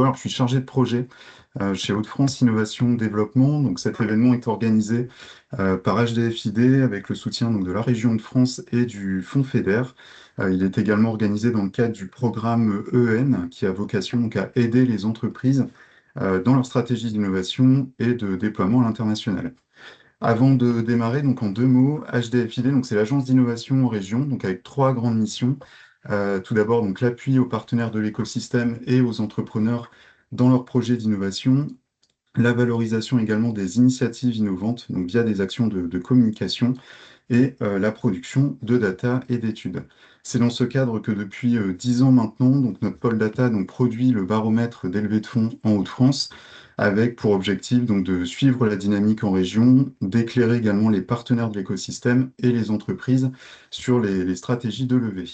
Alors, je suis chargé de projet chez Hauts-de-France Innovation Développement. Donc, cet événement est organisé par HDFiD avec le soutien donc, de la région de France et du Fonds FEDER. Il est également organisé dans le cadre du programme EN qui a vocation donc, à aider les entreprises dans leur stratégie d'innovation et de déploiement à l'international. Avant de démarrer, donc en deux mots, HDFiD, donc c'est l'agence d'innovation en région, donc avec trois grandes missions. Tout d'abord, donc l'appui aux partenaires de l'écosystème et aux entrepreneurs dans leurs projets d'innovation, la valorisation également des initiatives innovantes, donc via des actions de communication, et la production de data et d'études. C'est dans ce cadre que depuis 10 ans maintenant, donc notre pôle data donc, produit le baromètre des levées de fonds en Hauts-de-France, avec pour objectif donc, de suivre la dynamique en région, d'éclairer également les partenaires de l'écosystème et les entreprises sur les stratégies de levée.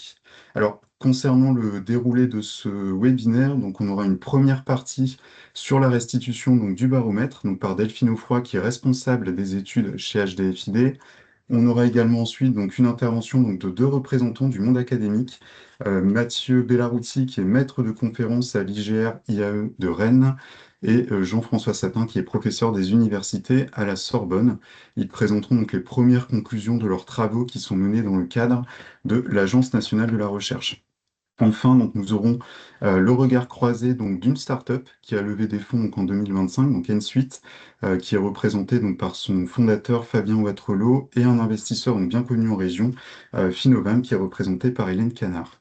Alors, concernant le déroulé de ce webinaire, donc on aura une première partie sur la restitution donc, du baromètre, donc par Delphine Offroy, qui est responsable des études chez HDFiD. On aura également ensuite donc, une intervention donc, de deux représentants du monde académique, Mathieu Bellarouti, qui est maître de conférence à l'IGR IAE de Rennes, et Jean-François Sapin, qui est professeur des universités à la Sorbonne. Ils présenteront donc les premières conclusions de leurs travaux qui sont menés dans le cadre de l'Agence nationale de la recherche. Enfin, donc, nous aurons le regard croisé donc, d'une start-up qui a levé des fonds donc, en 2025, donc Ensuite, qui est représenté donc, par son fondateur Fabien Watrelot et un investisseur donc, bien connu en région, Finovam, qui est représenté par Hélène Canard.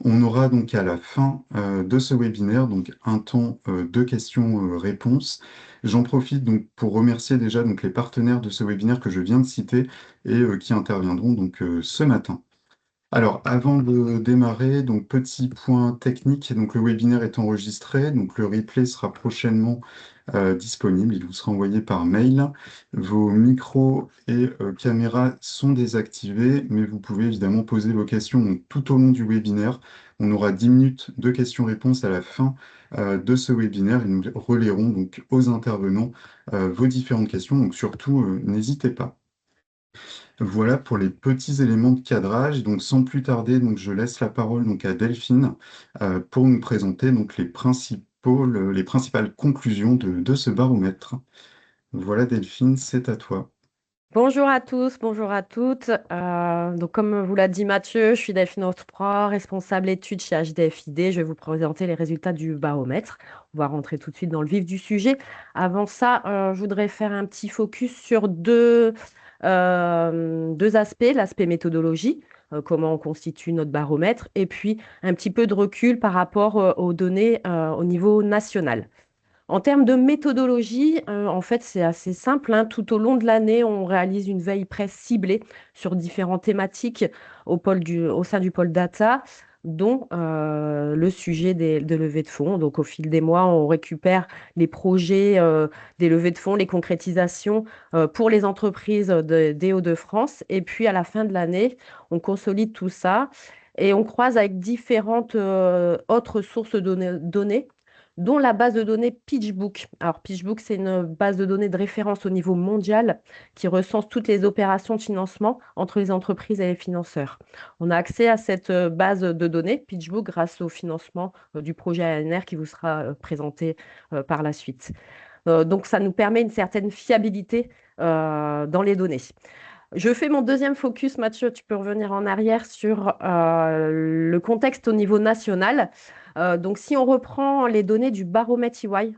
On aura donc à la fin de ce webinaire donc, un temps de questions-réponses. J'en profite donc pour remercier déjà donc, les partenaires de ce webinaire que je viens de citer et qui interviendront donc, ce matin. Alors, avant de démarrer, donc petit point technique, donc le webinaire est enregistré, donc le replay sera prochainement disponible, il vous sera envoyé par mail. Vos micros et caméras sont désactivés, mais vous pouvez évidemment poser vos questions donc, tout au long du webinaire. On aura 10 minutes de questions-réponses à la fin de ce webinaire et nous relayerons donc aux intervenants vos différentes questions, donc surtout n'hésitez pas. Voilà pour les petits éléments de cadrage. Donc, sans plus tarder, donc, je laisse la parole donc, à Delphine pour nous présenter donc, les principales conclusions de ce baromètre. Voilà, Delphine, c'est à toi. Bonjour à tous, bonjour à toutes. Donc comme vous l'a dit Mathieu, je suis Delphine Ostro, responsable études chez HDFiD. Je vais vous présenter les résultats du baromètre. On va rentrer tout de suite dans le vif du sujet. Avant ça, je voudrais faire un petit focus sur deux aspects, l'aspect méthodologie, comment on constitue notre baromètre, et puis un petit peu de recul par rapport aux données au niveau national. En termes de méthodologie, en fait, c'est assez simple, hein. Tout au long de l'année, on réalise une veille presse ciblée sur différentes thématiques au sein du pôle data, dont le sujet des levées de fonds. Donc, au fil des mois, on récupère les projets des levées de fonds, les concrétisations pour les entreprises des Hauts-de-France. Et puis, à la fin de l'année, on consolide tout ça et on croise avec différentes autres sources de données dont la base de données PitchBook. Alors, PitchBook, c'est une base de données de référence au niveau mondial qui recense toutes les opérations de financement entre les entreprises et les financeurs. On a accès à cette base de données, PitchBook, grâce au financement du projet ANR qui vous sera présenté par la suite. Donc, ça nous permet une certaine fiabilité dans les données. Je fais mon deuxième focus, Mathieu, tu peux revenir en arrière sur le contexte au niveau national. Donc, si on reprend les données du baromètre EY,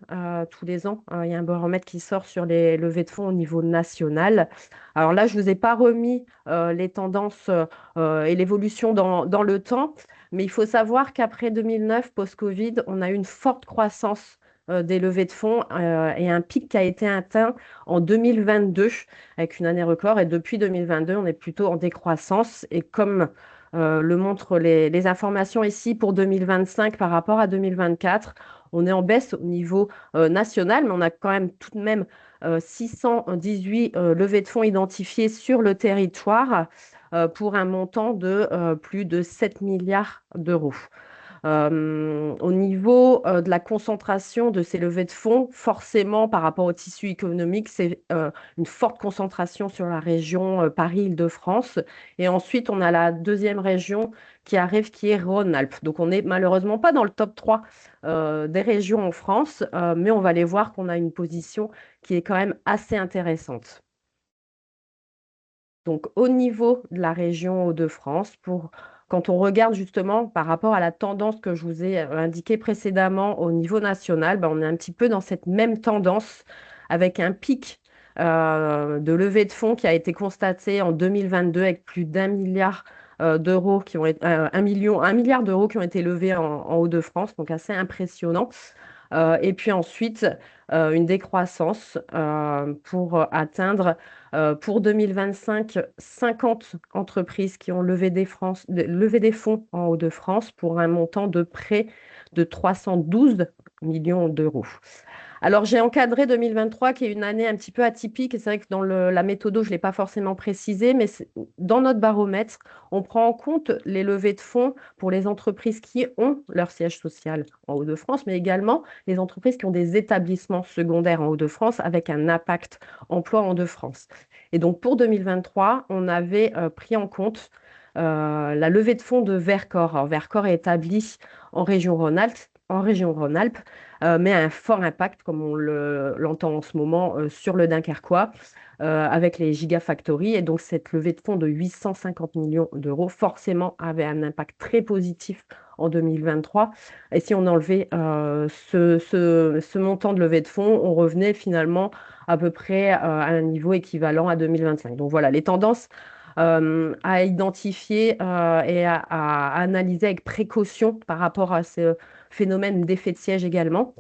tous les ans, il y a un baromètre qui sort sur les levées de fonds au niveau national. Alors là, je ne vous ai pas remis les tendances et l'évolution dans le temps, mais il faut savoir qu'après 2009, post-Covid, on a eu une forte croissance des levées de fonds et un pic qui a été atteint en 2022 avec une année record. Et depuis 2022, on est plutôt en décroissance. Et comme le montrent les informations ici pour 2025 par rapport à 2024, on est en baisse au niveau national, mais on a quand même tout de même 618 levées de fonds identifiées sur le territoire pour un montant de plus de 7 milliards d'euros. Au niveau de la concentration de ces levées de fonds, forcément, par rapport au tissu économique, c'est une forte concentration sur la région Paris-Île-de-France. Et ensuite, on a la deuxième région qui arrive, qui est Rhône-Alpes. Donc, on n'est malheureusement pas dans le top 3 des régions en France, mais on va aller voir qu'on a une position qui est quand même assez intéressante. Donc, au niveau de la région Hauts-de-France, quand on regarde justement par rapport à la tendance que je vous ai indiquée précédemment au niveau national, ben, on est un petit peu dans cette même tendance avec un pic de levée de fonds qui a été constaté en 2022 avec plus d'1 milliard d'euros qui ont été, 1 milliard d'euros qui ont été levés en Hauts-de-France, donc assez impressionnant. Et puis ensuite, une décroissance pour atteindre pour 2025 50 entreprises qui ont levé des fonds en Hauts-de-France pour un montant de près de 312 millions d'euros. Alors, j'ai encadré 2023, qui est une année un petit peu atypique. Et c'est vrai que dans la méthode, je ne l'ai pas forcément précisé, mais dans notre baromètre, on prend en compte les levées de fonds pour les entreprises qui ont leur siège social en Hauts-de-France, mais également les entreprises qui ont des établissements secondaires en Hauts-de-France avec un impact emploi en Hauts-de-France. Et donc, pour 2023, on avait pris en compte la levée de fonds de Vercors. Alors, Vercors est établi en région Rhône-Alpes, mais a un fort impact, comme on l'entend en ce moment, sur le Dunkerquois, avec les gigafactories. Et donc, cette levée de fonds de 850 millions d'euros, forcément, avait un impact très positif en 2023. Et si on enlevait ce montant de levée de fonds, on revenait finalement à peu près à un niveau équivalent à 2025. Donc voilà, les tendances à identifier et à analyser avec précaution par rapport à ce phénomène d'effet de siège également.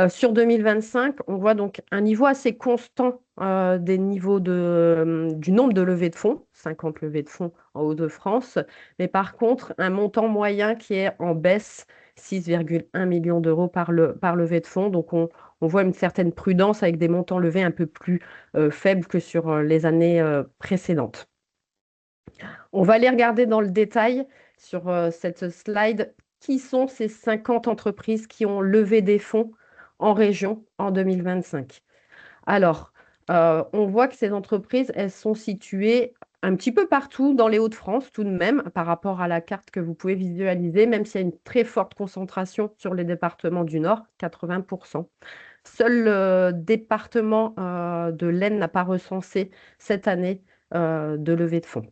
Sur 2025, on voit donc un niveau assez constant des niveaux du nombre de levées de fonds, 50 levées de fonds en Hauts-de-France, mais par contre, un montant moyen qui est en baisse, 6,1 millions d'euros par levée de fonds. Donc, on voit une certaine prudence avec des montants levés un peu plus faibles que sur les années précédentes. On va aller regarder dans le détail sur cette slide qui sont ces 50 entreprises qui ont levé des fonds en région en 2025. Alors, on voit que ces entreprises, elles sont situées un petit peu partout dans les Hauts-de-France tout de même, par rapport à la carte que vous pouvez visualiser, même s'il y a une très forte concentration sur les départements du Nord, 80%. Seul le département de l'Aisne n'a pas recensé cette année de levée de fonds.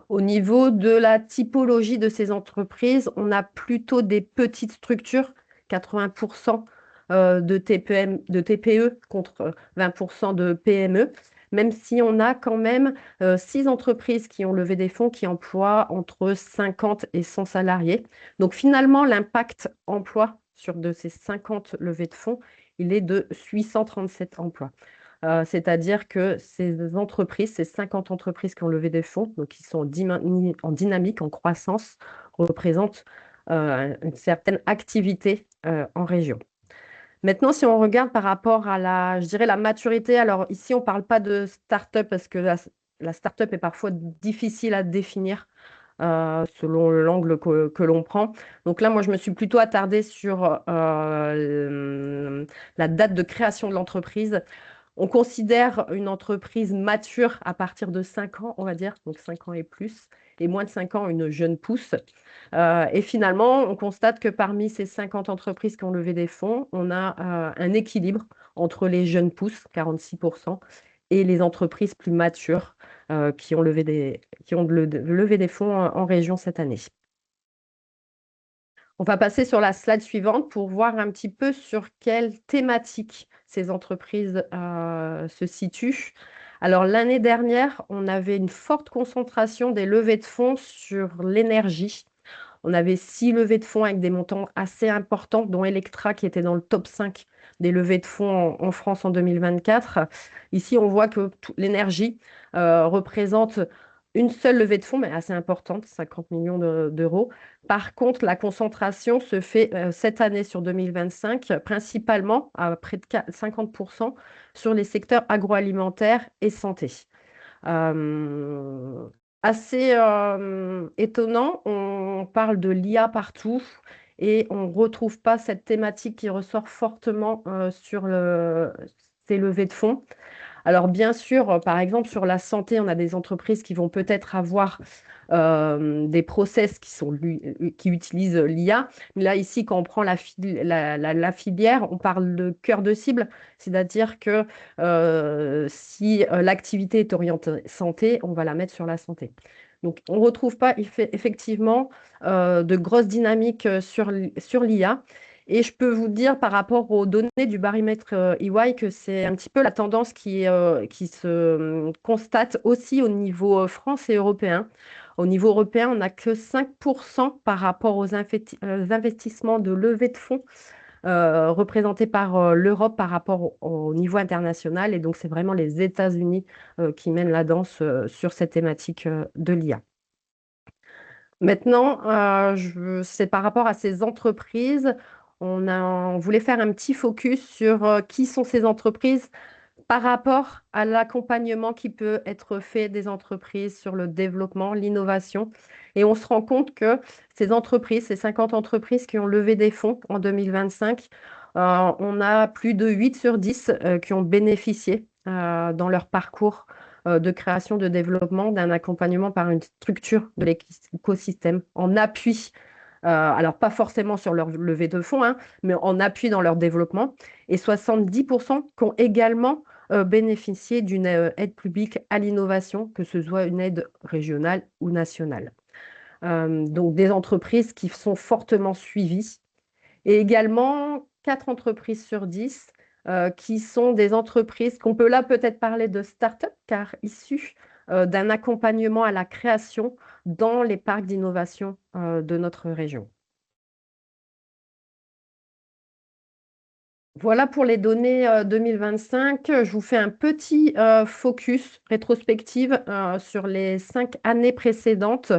Au niveau de la typologie de ces entreprises, on a plutôt des petites structures, 80% de TPE contre 20% de PME, même si on a quand même 6 entreprises qui ont levé des fonds qui emploient entre 50 et 100 salariés. Donc finalement, l'impact emploi de ces 50 levées de fonds, il est de 837 emplois. C'est-à-dire que ces entreprises, ces 50 entreprises qui ont levé des fonds, donc qui sont en dynamique, en croissance, représentent une certaine activité en région. Maintenant, si on regarde par rapport à je dirais la maturité, alors ici, on ne parle pas de start-up parce que la start-up est parfois difficile à définir selon l'angle que l'on prend. Donc là, moi, je me suis plutôt attardée sur la date de création de l'entreprise. On considère une entreprise mature à partir de 5 ans, on va dire, donc 5 ans et plus, et moins de 5 ans, une jeune pousse. Et finalement, on constate que parmi ces 50 entreprises qui ont levé des fonds, on a un équilibre entre les jeunes pousses, 46%, et les entreprises plus matures qui ont levé des fonds en région cette année. On va passer sur la slide suivante pour voir un petit peu sur quelle thématique ces entreprises se situent. Alors, l'année dernière, on avait une forte concentration des levées de fonds sur l'énergie. On avait 6 levées de fonds avec des montants assez importants, dont Electra qui était dans le top 5 des levées de fonds en France en 2024. Ici, on voit que l'énergie représente une seule levée de fonds, mais assez importante, 50 millions d'euros. Par contre, la concentration se fait cette année sur 2025, principalement à près de 50% sur les secteurs agroalimentaires et santé. Assez étonnant. On parle de l'IA partout et on ne retrouve pas cette thématique qui ressort fortement sur ces levées de fonds. Alors bien sûr, par exemple, sur la santé, on a des entreprises qui vont peut-être avoir des process qui utilisent l'IA. Mais là, ici, quand on prend la filière, on parle de cœur de cible, c'est-à-dire que si l'activité est orientée santé, on va la mettre sur la santé. Donc, on ne retrouve pas effectivement de grosses dynamiques sur l'IA. Et je peux vous dire par rapport aux données du baromètre EY que c'est un petit peu la tendance qui se constate aussi au niveau France et européen. Au niveau européen, on n'a que 5% par rapport aux investissements de levée de fonds représentés par l'Europe par rapport au niveau international. Et donc, c'est vraiment les États-Unis qui mènent la danse sur cette thématique de l'IA. Maintenant, c'est par rapport à ces entreprises. On voulait faire un petit focus sur qui sont ces entreprises par rapport à l'accompagnement qui peut être fait des entreprises sur le développement, l'innovation. Et on se rend compte que ces entreprises, ces 50 entreprises qui ont levé des fonds en 2025, on a plus de 8 sur 10 qui ont bénéficié dans leur parcours de création, de développement, d'un accompagnement par une structure de l'écosystème en appui. Alors, pas forcément sur leur levée de fonds, hein, mais en appui dans leur développement. Et 70% qui ont également bénéficier d'une aide publique à l'innovation, que ce soit une aide régionale ou nationale. Donc des entreprises qui sont fortement suivies et également 4 entreprises sur 10 qui sont des entreprises qu'on peut là peut-être parler de start-up car issues d'un accompagnement à la création dans les parcs d'innovation de notre région. Voilà pour les données 2025. Je vous fais un petit focus rétrospective sur les 5 années précédentes.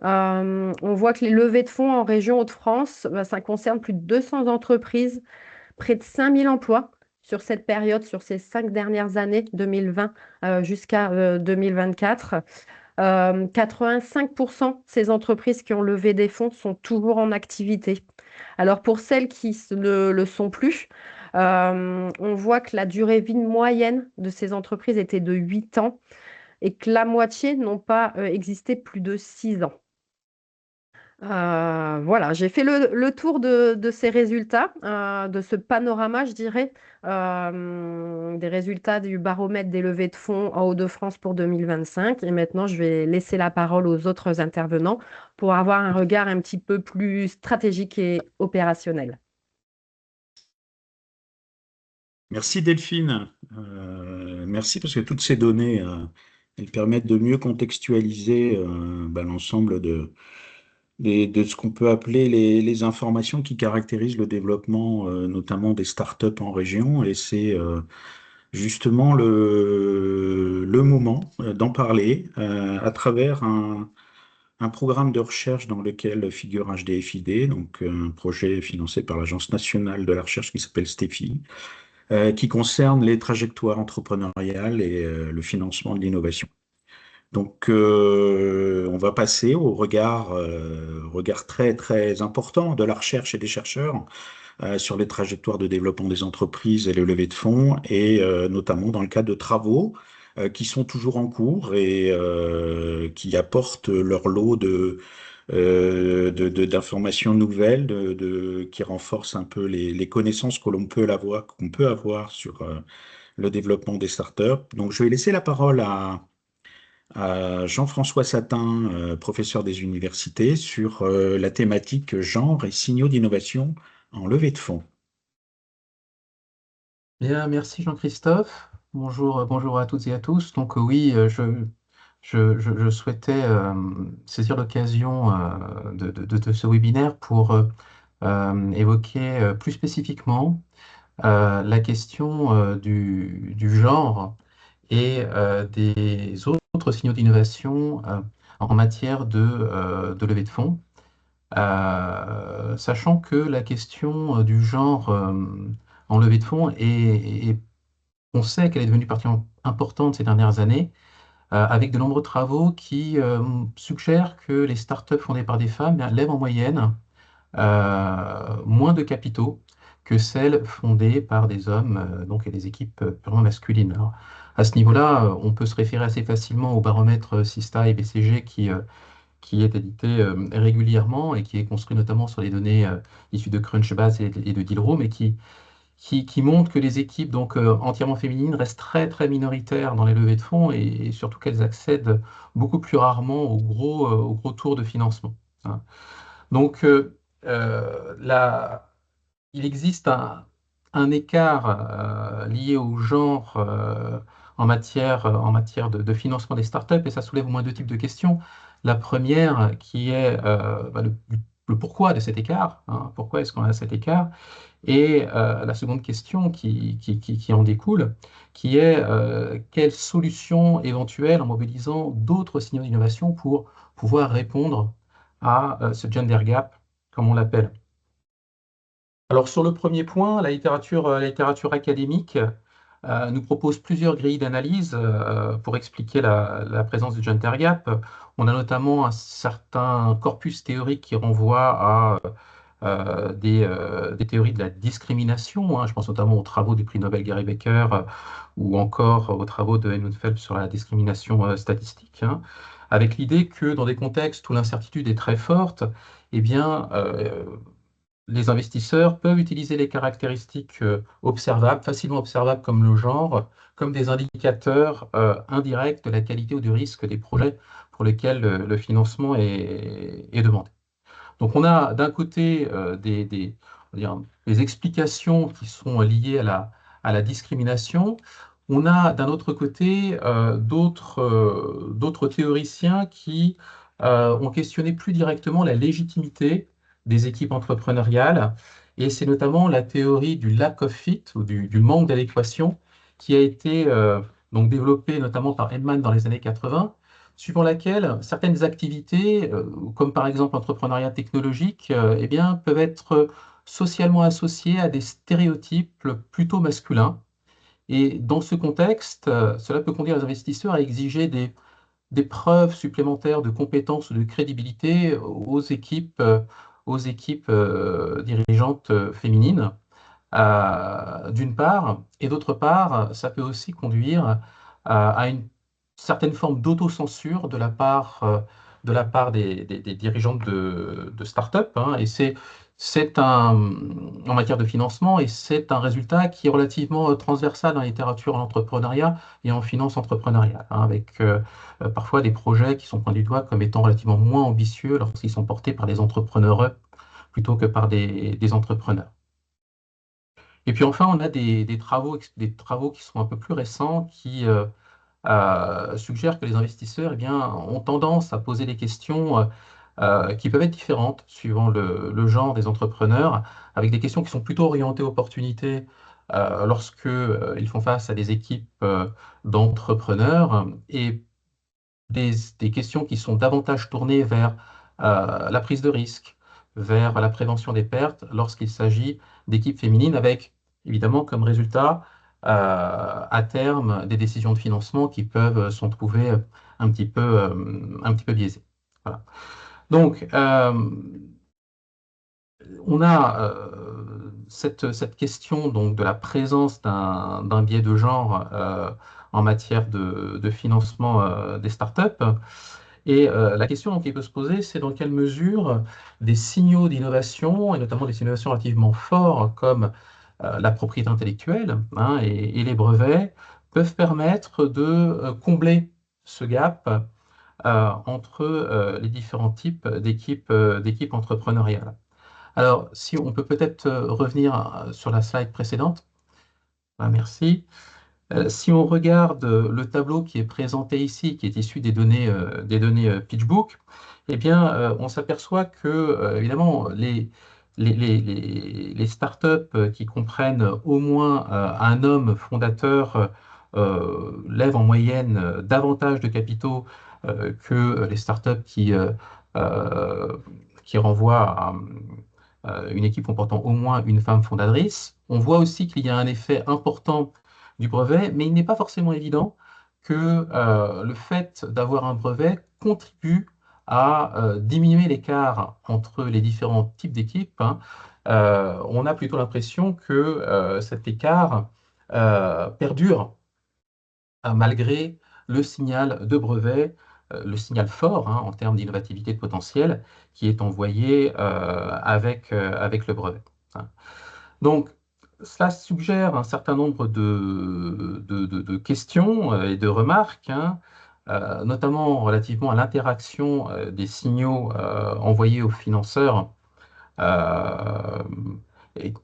On voit que les levées de fonds en région Hauts-de-France, bah, ça concerne plus de 200 entreprises, près de 5000 emplois sur cette période, sur ces 5 dernières années, 2020 jusqu'à 2024. 85% de ces entreprises qui ont levé des fonds sont toujours en activité. Alors pour celles qui ne le sont plus, on voit que la durée de vie moyenne de ces entreprises était de 8 ans et que la moitié n'ont pas existé plus de 6 ans. Voilà, j'ai fait le tour de ces résultats, de ce panorama, je dirais, des résultats du baromètre des levées de fonds en Hauts-de-France pour 2025. Et maintenant, je vais laisser la parole aux autres intervenants pour avoir un regard un petit peu plus stratégique et opérationnel. Merci Delphine. Merci parce que toutes ces données, elles permettent de mieux contextualiser l'ensemble de ce qu'on peut appeler les informations qui caractérisent le développement, notamment des startups en région. Et c'est justement le moment d'en parler à travers un programme de recherche dans lequel figure HDFID, donc un projet financé par l'Agence nationale de la recherche qui s'appelle STEFI, qui concerne les trajectoires entrepreneuriales et le financement de l'innovation. Donc, on va passer au regard très très important de la recherche et des chercheurs sur les trajectoires de développement des entreprises et le levée de fonds, et notamment dans le cadre de travaux qui sont toujours en cours et qui apportent leur lot d'informations nouvelles, qui renforcent un peu les connaissances qu'on peut avoir sur le développement des startups. Donc, je vais laisser la parole à Jean-François Satin, professeur des universités, sur la thématique genre et signaux d'innovation en levée de fonds. Bien, merci Jean-Christophe. Bonjour, bonjour à toutes et à tous. Donc oui, je souhaitais saisir l'occasion de ce webinaire pour évoquer plus spécifiquement la question du genre et des autres signaux d'innovation en matière de levée de fonds. Sachant que la question du genre en levée de fonds on sait qu'elle est devenue particulièrement importante ces dernières années, avec de nombreux travaux qui suggèrent que les startups fondées par des femmes lèvent en moyenne moins de capitaux que celles fondées par des hommes, donc et des équipes purement masculines. Alors, à ce niveau-là, on peut se référer assez facilement au baromètre Sista et BCG qui est édité régulièrement et qui est construit notamment sur les données issues de Crunchbase et de Dealroom et qui montre que les équipes donc entièrement féminines restent très très minoritaires dans les levées de fonds et surtout qu'elles accèdent beaucoup plus rarement aux gros tours de financement, hein. Donc il existe un écart lié au genre en matière de financement des startups et ça soulève au moins deux types de questions. La première qui est le pourquoi de cet écart, hein, pourquoi est-ce qu'on a cet écart? Et la seconde question qui en découle, qui est quelles solutions éventuelles en mobilisant d'autres signaux d'innovation pour pouvoir répondre à ce gender gap, comme on l'appelle. Alors sur le premier point, la littérature académique nous propose plusieurs grilles d'analyse pour expliquer la présence du gender gap. On a notamment un certain corpus théorique qui renvoie à des théories de la discrimination, hein. Je pense notamment aux travaux du prix Nobel Gary Becker ou encore aux travaux de Helmut Phelps sur la discrimination statistique, hein, avec l'idée que dans des contextes où l'incertitude est très forte, eh bien, les investisseurs peuvent utiliser les caractéristiques observables, facilement observables comme le genre, comme des indicateurs indirects de la qualité ou du risque des projets pour lesquels le financement est demandé. Donc on a d'un côté on va dire, des explications qui sont liées à la discrimination. On a d'un autre côté d'autres théoriciens qui ont questionné plus directement la légitimité des équipes entrepreneuriales. Et c'est notamment la théorie du lack of fit ou du manque d'adéquation qui a été donc développée notamment par Edman dans les années 80 suivant laquelle certaines activités, comme par exemple l'entrepreneuriat technologique, eh bien, peuvent être socialement associées à des stéréotypes plutôt masculins. Et dans ce contexte, cela peut conduire les investisseurs à exiger des preuves supplémentaires de compétences ou de crédibilité aux équipes dirigeantes féminines d'une part, et d'autre part, ça peut aussi conduire à une certaine forme d'autocensure de la part des dirigeantes de start-up, hein, et c'est en matière de financement, et c'est un résultat qui est relativement transversal dans la littérature en entrepreneuriat et en finance entrepreneuriale, hein, avec parfois des projets qui sont pointés du doigt comme étant relativement moins ambitieux lorsqu'ils sont portés par des entrepreneurs plutôt que par des entrepreneurs. Et puis enfin, on a des travaux qui sont un peu plus récents qui suggèrent que les investisseurs eh bien, ont tendance à poser des questions qui peuvent être différentes suivant le genre des entrepreneurs, avec des questions qui sont plutôt orientées opportunités lorsque ils font face à des équipes d'entrepreneurs et des questions qui sont davantage tournées vers la prise de risque, vers la prévention des pertes lorsqu'il s'agit d'équipes féminines avec évidemment comme résultat à terme des décisions de financement qui peuvent s'en trouver un petit peu biaisées. Voilà. Donc, on a cette question donc, de la présence d'un biais de genre en matière de financement des startups. Et la question donc, qui peut se poser, c'est dans quelle mesure des signaux d'innovation, et notamment des innovations relativement forts comme la propriété intellectuelle, hein, et les brevets, peuvent permettre de combler ce gap entre les différents types d'équipes entrepreneuriales. Alors, si on peut peut-être revenir sur la slide précédente. Ah, merci. Si on regarde le tableau qui est présenté ici, qui est issu des données PitchBook, eh bien, on s'aperçoit que, évidemment, les startups qui comprennent au moins un homme fondateur lèvent en moyenne davantage de capitaux que les startups euh, qui renvoient à une équipe comportant au moins une femme fondatrice. On voit aussi qu'il y a un effet important du brevet, mais il n'est pas forcément évident que le fait d'avoir un brevet contribue à diminuer l'écart entre les différents types d'équipes, hein. On a plutôt l'impression que cet écart perdure malgré le signal de brevet, le signal fort, hein, en termes d'innovativité de potentiel qui est envoyé avec le brevet, hein. Donc, cela suggère un certain nombre de questions et de remarques, hein, notamment relativement à l'interaction des signaux envoyés aux financeurs. euh,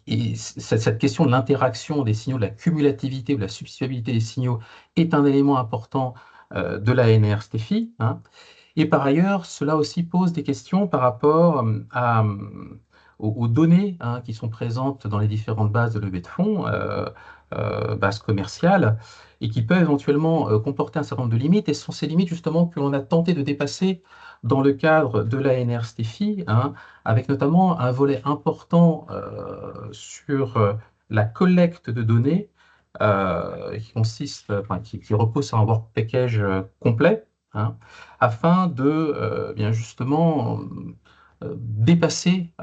et cette question de l'interaction des signaux, de la cumulativité ou de la substituabilité des signaux est un élément important de la NR-STEFI, hein. Et par ailleurs, cela aussi pose des questions par rapport aux données, hein, qui sont présentes dans les différentes bases de levée de fonds, bases commerciales, et qui peuvent éventuellement comporter un certain nombre de limites. Et ce sont ces limites justement que l'on a tenté de dépasser dans le cadre de l'ANR STEFI, hein, avec notamment un volet important sur la collecte de données qui consiste, enfin, qui repose sur un work package complet, hein, afin de bien justement dépasser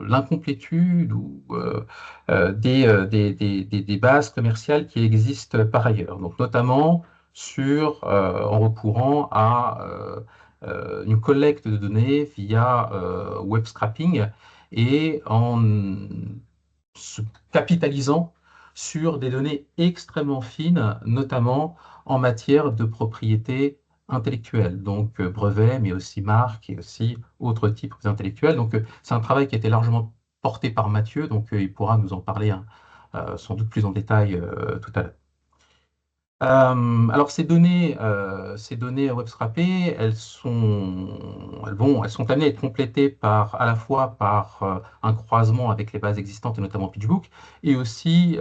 l'incomplétude ou des bases commerciales qui existent par ailleurs. Donc notamment en recourant à une collecte de données via web scrapping et en se capitalisant sur des données extrêmement fines, notamment en matière de propriété intellectuelle, donc brevets, mais aussi marques et aussi autres types intellectuels. Donc c'est un travail qui a été largement porté par Mathieu, donc il pourra nous en parler, hein, sans doute plus en détail tout à l'heure. Alors ces données web scrappées, elles sont amenées à être complétées à la fois par un croisement avec les bases existantes et notamment PitchBook, et aussi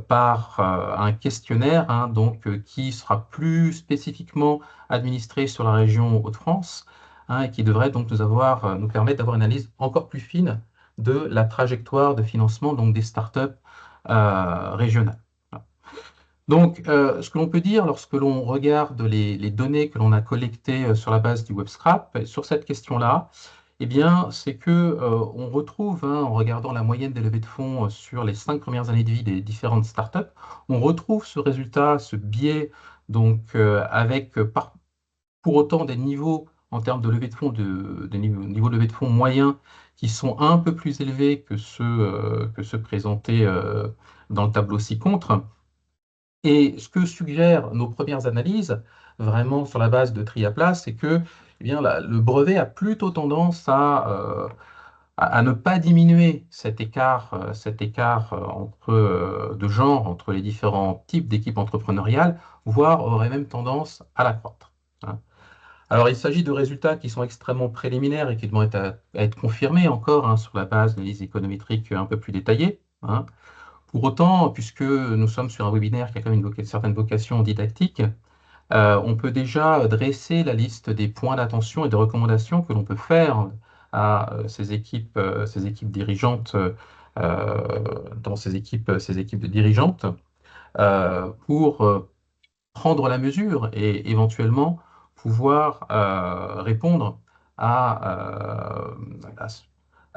par un questionnaire, hein, donc qui sera plus spécifiquement administré sur la région Hauts-de-France, hein, et qui devrait donc nous permettre d'avoir une analyse encore plus fine de la trajectoire de financement donc des startups régionales. Donc, ce que l'on peut dire lorsque l'on regarde les données que l'on a collectées sur la base du WebScrap, sur cette question-là, eh bien, c'est que on retrouve, hein, en regardant la moyenne des levées de fonds sur les 5 premières années de vie des différentes startups, on retrouve ce résultat, ce biais, donc avec pour autant des niveaux en termes de levée de fonds, des niveaux de levée de fonds moyens qui sont un peu plus élevés que ceux présentés dans le tableau ci-contre. Et ce que suggèrent nos premières analyses, vraiment sur la base de Triaplas, c'est que eh bien, le brevet a plutôt tendance à ne pas diminuer cet écart de genre entre les différents types d'équipes entrepreneuriales, voire aurait même tendance à l'accroître, hein. Alors, il s'agit de résultats qui sont extrêmement préliminaires et qui demandent à être confirmés encore, hein, sur la base d'analyses économétriques un peu plus détaillées, hein. Pour autant, puisque nous sommes sur un webinaire qui a quand même une certaine vocation didactique, on peut déjà dresser la liste des points d'attention et des recommandations que l'on peut faire à ces équipes dirigeantes, dans ces équipes de dirigeantes, pour prendre la mesure et éventuellement pouvoir répondre à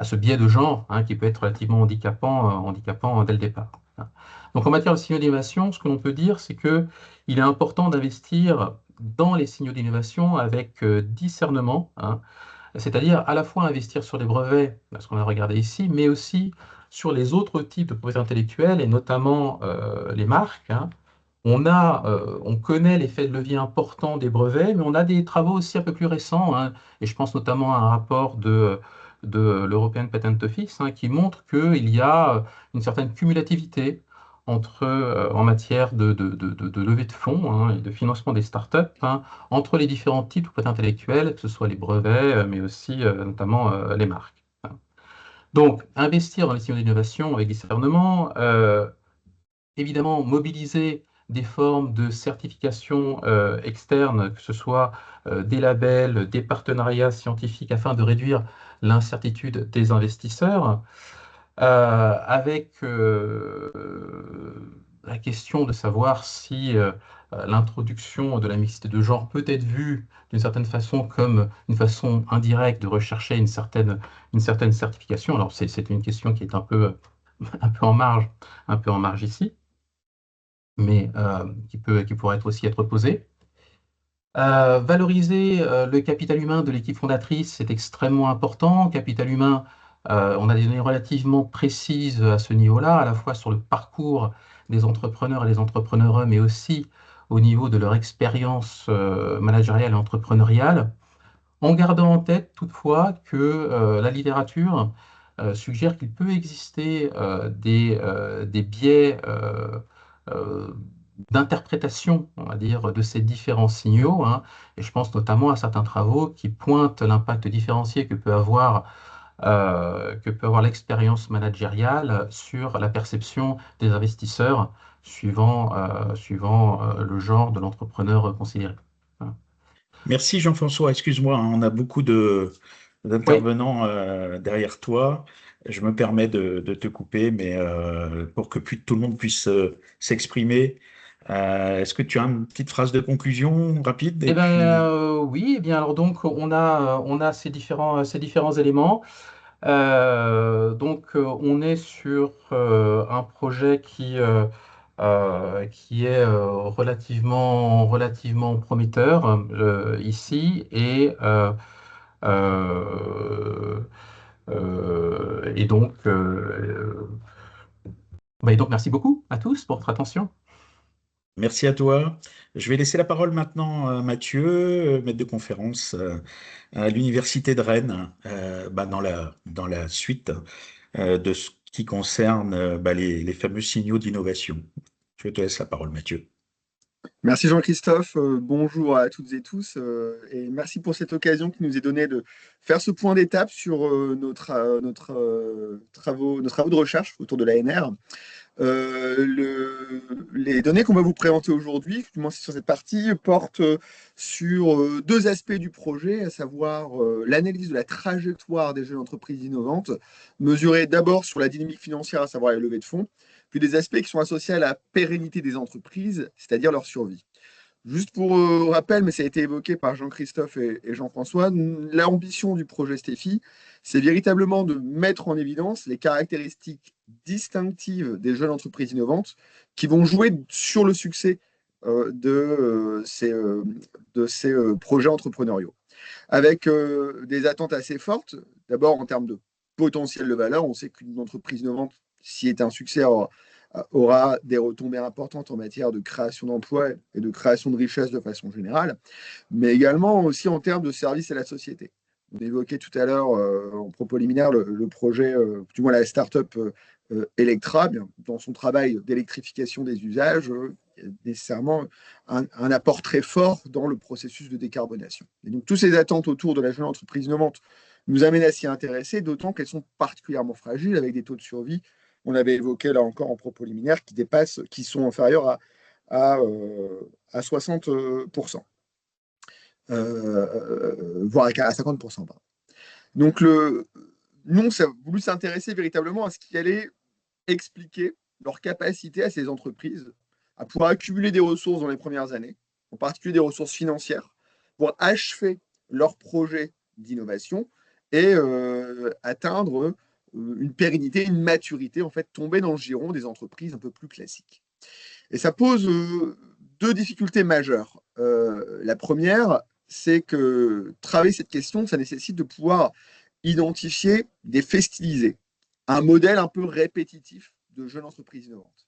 ce biais de genre, hein, qui peut être relativement handicapant dès le départ, hein. Donc en matière de signaux d'innovation, ce que l'on peut dire, c'est qu'il est important d'investir dans les signaux d'innovation avec discernement, hein, c'est-à-dire à la fois investir sur les brevets, ce qu'on a regardé ici, mais aussi sur les autres types de propriété intellectuelle et notamment les marques, hein. On connaît l'effet de levier important des brevets, mais on a des travaux aussi un peu plus récents, hein, et je pense notamment à un rapport de l'European Patent Office, hein, qui montre qu'il y a une certaine cumulativité en matière de levée de fonds, hein, et de financement des startups, hein, entre les différents types de propriété intellectuelle, que ce soit les brevets, mais aussi notamment les marques, hein. Donc, investir dans les signaux d'innovation avec discernement, évidemment mobiliser des formes de certification externe, que ce soit des labels, des partenariats scientifiques, afin de réduire l'incertitude des investisseurs, avec la question de savoir si l'introduction de la mixité de genre peut être vue d'une certaine façon comme une façon indirecte de rechercher une certaine certification. Alors c'est une question qui est un peu en marge, un peu en marge ici, mais qui pourrait aussi être posée. Valoriser le capital humain de l'équipe fondatrice, c'est extrêmement important. Capital humain, on a des données relativement précises à ce niveau-là, à la fois sur le parcours des entrepreneurs et des entrepreneures, mais aussi au niveau de leur expérience managériale et entrepreneuriale, en gardant en tête toutefois que la littérature suggère qu'il peut exister des biais euh, d'interprétation, on va dire, de ces différents signaux, hein. Et je pense notamment à certains travaux qui pointent l'impact différencié que peut avoir l'expérience managériale sur la perception des investisseurs suivant le genre de l'entrepreneur considéré. Voilà. Merci Jean-François. Excuse-moi, hein, on a beaucoup Oui, d'intervenants derrière toi. Je me permets de te couper, mais pour que tout le monde puisse s'exprimer, est-ce que tu as une petite phrase de conclusion rapide? eh Et ben, puis, oui, eh bien, alors donc on a ces différents éléments. On est sur un projet qui est relativement prometteur ici euh, et donc merci beaucoup à tous pour votre attention. merci à toi. Je vais laisser la parole maintenant à Mathieu, maître de conférence à l'Université de Rennes, dans la suite de ce qui concerne les fameux signaux d'innovation. Je te laisse la parole, Mathieu. Merci Jean-Christophe, bonjour à toutes et tous, et merci pour cette occasion qui nous est donnée de faire ce point d'étape sur nos travaux de recherche autour de l'ANR. Les données qu'on va vous présenter aujourd'hui, du moins sur cette partie, portent sur deux aspects du projet, à savoir l'analyse de la trajectoire des jeunes entreprises innovantes, mesurée d'abord sur la dynamique financière, à savoir les levées de fonds, puis des aspects qui sont associés à la pérennité des entreprises, c'est-à-dire leur survie. Juste pour rappel, mais ça a été évoqué par Jean-Christophe et Jean-François, l'ambition du projet STEFI, c'est véritablement de mettre en évidence les caractéristiques distinctives des jeunes entreprises innovantes qui vont jouer sur le succès de ces projets entrepreneuriaux. Avec des attentes assez fortes, d'abord en termes de potentiel de valeur, on sait qu'une entreprise innovante, si est un succès, aura des retombées importantes en matière de création d'emplois et de création de richesses de façon générale, mais également aussi en termes de service à la société. On évoquait tout à l'heure en propos liminaire le projet, du moins la start-up Electra, bien, dans son travail d'électrification des usages, il y a nécessairement un apport très fort dans le processus de décarbonation. Et donc, toutes ces attentes autour de la jeune entreprise innovante nous amènent à s'y intéresser, d'autant qu'elles sont particulièrement fragiles, avec des taux de survie, on avait évoqué là encore en propos liminaire, qui sont inférieurs à 60%, voire à 50%. Pardon. Donc, nous, on a voulu s'intéresser véritablement à ce qui allait expliquer leur capacité à ces entreprises à pouvoir accumuler des ressources dans les premières années, en particulier des ressources financières, pour achever leurs projets d'innovation et atteindre une pérennité, une maturité, en fait, tomber dans le giron des entreprises un peu plus classiques. Et ça pose deux difficultés majeures. La première, c'est que travailler cette question, ça nécessite de pouvoir identifier des faits stylisés, un modèle un peu répétitif de jeunes entreprises innovantes.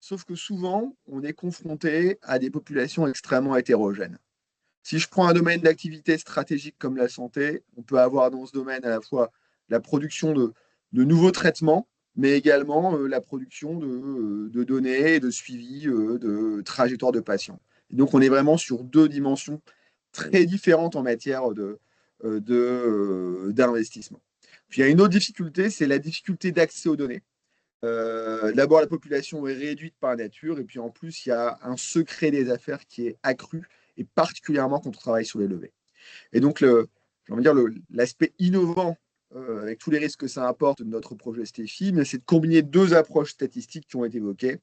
Sauf que souvent, on est confronté à des populations extrêmement hétérogènes. Si je prends un domaine d'activité stratégique comme la santé, on peut avoir dans ce domaine à la fois la production de nouveaux traitements, mais également la production de données, de suivi, de trajectoires de patients. Et donc, on est vraiment sur deux dimensions très différentes en matière d'investissement. Puis, il y a une autre difficulté, c'est la difficulté d'accès aux données. D'abord, la population est réduite par nature, et puis en plus, il y a un secret des affaires qui est accru, et particulièrement quand on travaille sur les levées. Et donc, j'ai envie de dire, l'aspect innovant, avec tous les risques que ça apporte de notre projet STEFI, mais c'est de combiner deux approches statistiques qui ont été évoquées.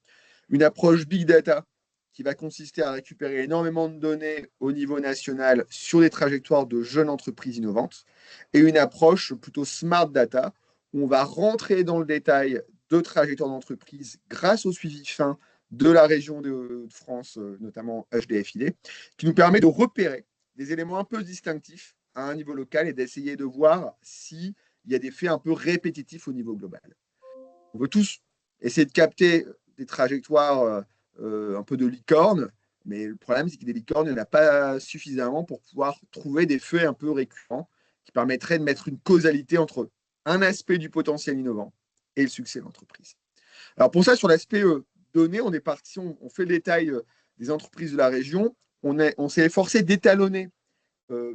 une approche big data qui va consister à récupérer énormément de données au niveau national sur des trajectoires de jeunes entreprises innovantes, et une approche plutôt smart data, où on va rentrer dans le détail de trajectoires d'entreprise grâce au suivi fin de la région de France, notamment HDFID, qui nous permet de repérer des éléments un peu distinctifs à un niveau local et d'essayer de voir s'il y a des faits un peu répétitifs au niveau global. On veut tous essayer de capter des trajectoires un peu de licorne, mais le problème, c'est que des licornes, il n'y en a pas suffisamment pour pouvoir trouver des faits un peu récurrents qui permettraient de mettre une causalité entre un aspect du potentiel innovant et le succès de l'entreprise. Alors pour ça, sur l'aspect données, on est parti, on fait le détail des entreprises de la région. On s'est efforcé d'étalonner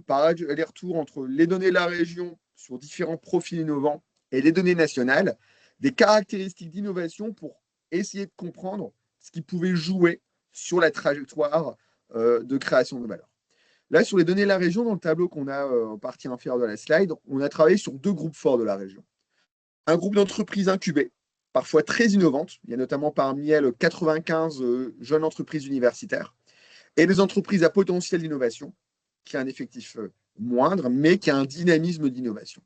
par aller-retour entre les données de la région sur différents profils innovants et les données nationales, des caractéristiques d'innovation pour essayer de comprendre ce qui pouvait jouer sur la trajectoire de création de valeur. Là, sur les données de la région, dans le tableau qu'on a en partie inférieure de la slide, on a travaillé sur 2 groupes forts de la région. Un groupe d'entreprises incubées, parfois très innovantes. Il y a notamment parmi elles 95 jeunes entreprises universitaires et des entreprises à potentiel d'innovation, qui a un effectif moindre, mais qui a un dynamisme d'innovation.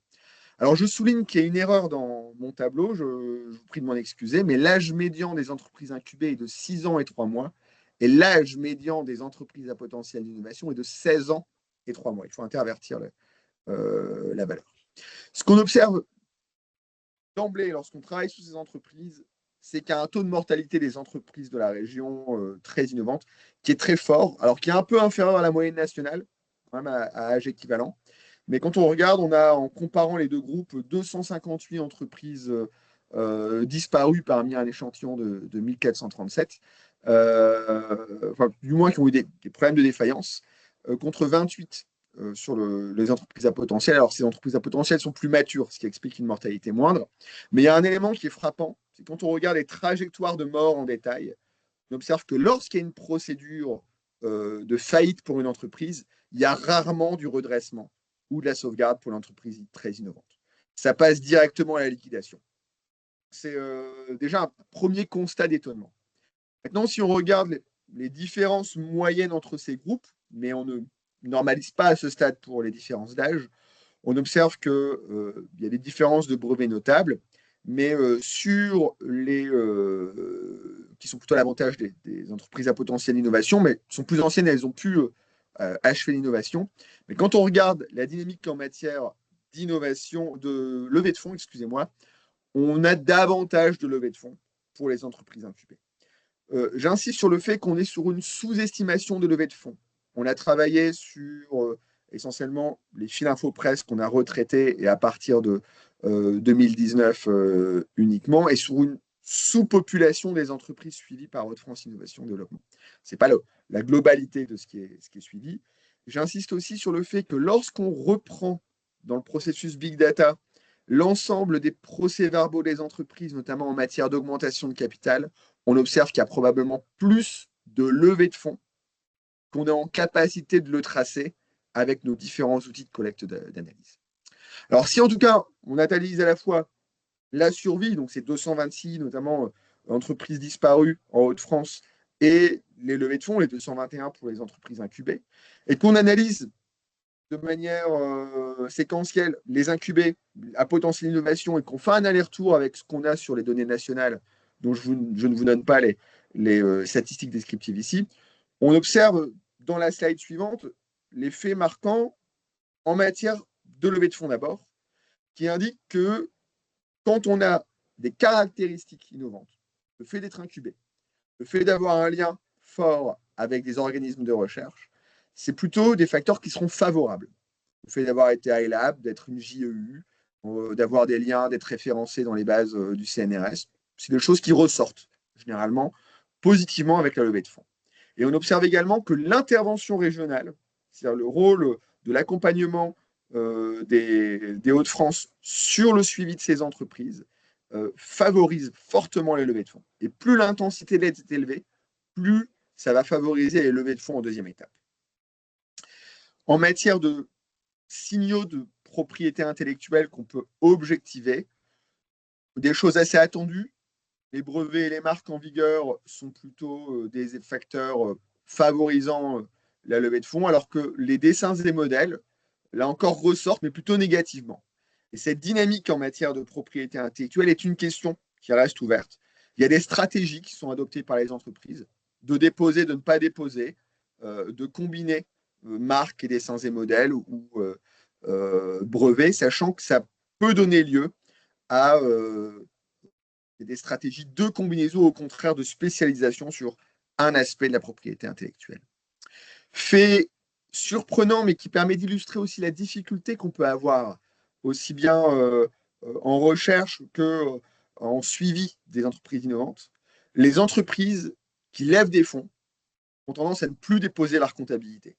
Alors, je souligne qu'il y a une erreur dans mon tableau, je vous prie de m'en excuser, mais l'âge médian des entreprises incubées est de 6 ans et 3 mois, et l'âge médian des entreprises à potentiel d'innovation est de 16 ans et 3 mois. Il faut intervertir la valeur. Ce qu'on observe d'emblée lorsqu'on travaille sur ces entreprises, c'est qu'il y a un taux de mortalité des entreprises de la région très innovantes qui est très fort, alors qui est un peu inférieur à la moyenne nationale, quand même à âge équivalent. Mais quand on regarde, on a, en comparant les 2 groupes, 258 entreprises disparues parmi un échantillon de 1437, enfin, du moins qui ont eu des problèmes de défaillance, contre 28 sur les entreprises à potentiel. Alors, ces entreprises à potentiel sont plus matures, ce qui explique une mortalité moindre. Mais il y a un élément qui est frappant, c'est quand on regarde les trajectoires de mort en détail, on observe que lorsqu'il y a une procédure de faillite pour une entreprise, il y a rarement du redressement ou de la sauvegarde pour l'entreprise très innovante. Ça passe directement à la liquidation. C'est déjà un premier constat d'étonnement. Maintenant, si on regarde les différences moyennes entre ces groupes, mais on ne normalise pas à ce stade pour les différences d'âge, on observe qu'il y a des différences de brevets notables, mais sur les qui sont plutôt à l'avantage des entreprises à potentiel d'innovation, mais sont plus anciennes, elles ont pu achever l'innovation. Mais quand on regarde la dynamique en matière d'innovation, de levée de fonds, excusez-moi, on a davantage de levée de fonds pour les entreprises incubées. J'insiste sur le fait qu'on est sur une sous-estimation de levée de fonds. On a travaillé sur essentiellement les fils info-presse qu'on a retraités et à partir de 2019 uniquement, et sur une sous-population des entreprises suivies par Hauts-de-France Innovation Développement. Ce n'est pas la globalité de ce qui est suivi. J'insiste aussi sur le fait que lorsqu'on reprend dans le processus Big Data l'ensemble des procès-verbaux des entreprises, notamment en matière d'augmentation de capital, on observe qu'il y a probablement plus de levée de fonds qu'on est en capacité de le tracer avec nos différents outils de collecte d'analyse. Alors, si en tout cas, on analyse à la fois la survie, donc ces 226, notamment entreprises disparues en Hauts-de-France, et les levées de fonds, les 221 pour les entreprises incubées, et qu'on analyse de manière séquentielle les incubés à potentiel innovation et qu'on fait un aller-retour avec ce qu'on a sur les données nationales, dont je ne vous donne pas les statistiques descriptives ici, on observe dans la slide suivante les faits marquants en matière de levée de fonds d'abord, qui indiquent que quand on a des caractéristiques innovantes, le fait d'être incubé, le fait d'avoir un lien fort avec des organismes de recherche, c'est plutôt des facteurs qui seront favorables. Le fait d'avoir été à iLab, d'être une JEU, d'avoir des liens, d'être référencé dans les bases du CNRS, c'est des choses qui ressortent généralement positivement avec la levée de fonds. Et on observe également que l'intervention régionale, c'est-à-dire le rôle de l'accompagnement des Hauts-de-France sur le suivi de ces entreprises, favorise fortement les levées de fonds. Et plus l'intensité d'aide est élevée, plus ça va favoriser les levées de fonds en deuxième étape. En matière de signaux de propriété intellectuelle qu'on peut objectiver, des choses assez attendues, les brevets et les marques en vigueur sont plutôt des facteurs favorisant la levée de fonds, alors que les dessins et modèles, là encore, ressortent, mais plutôt négativement. Et cette dynamique en matière de propriété intellectuelle est une question qui reste ouverte. Il y a des stratégies qui sont adoptées par les entreprises, de déposer, de ne pas déposer, de combiner marques et dessins et modèles ou brevets, sachant que ça peut donner lieu à des stratégies de combinaison, au contraire de spécialisation sur un aspect de la propriété intellectuelle. Fait surprenant, mais qui permet d'illustrer aussi la difficulté qu'on peut avoir, aussi bien en recherche qu'en suivi des entreprises innovantes. Les entreprises qui lèvent des fonds ont tendance à ne plus déposer leur comptabilité.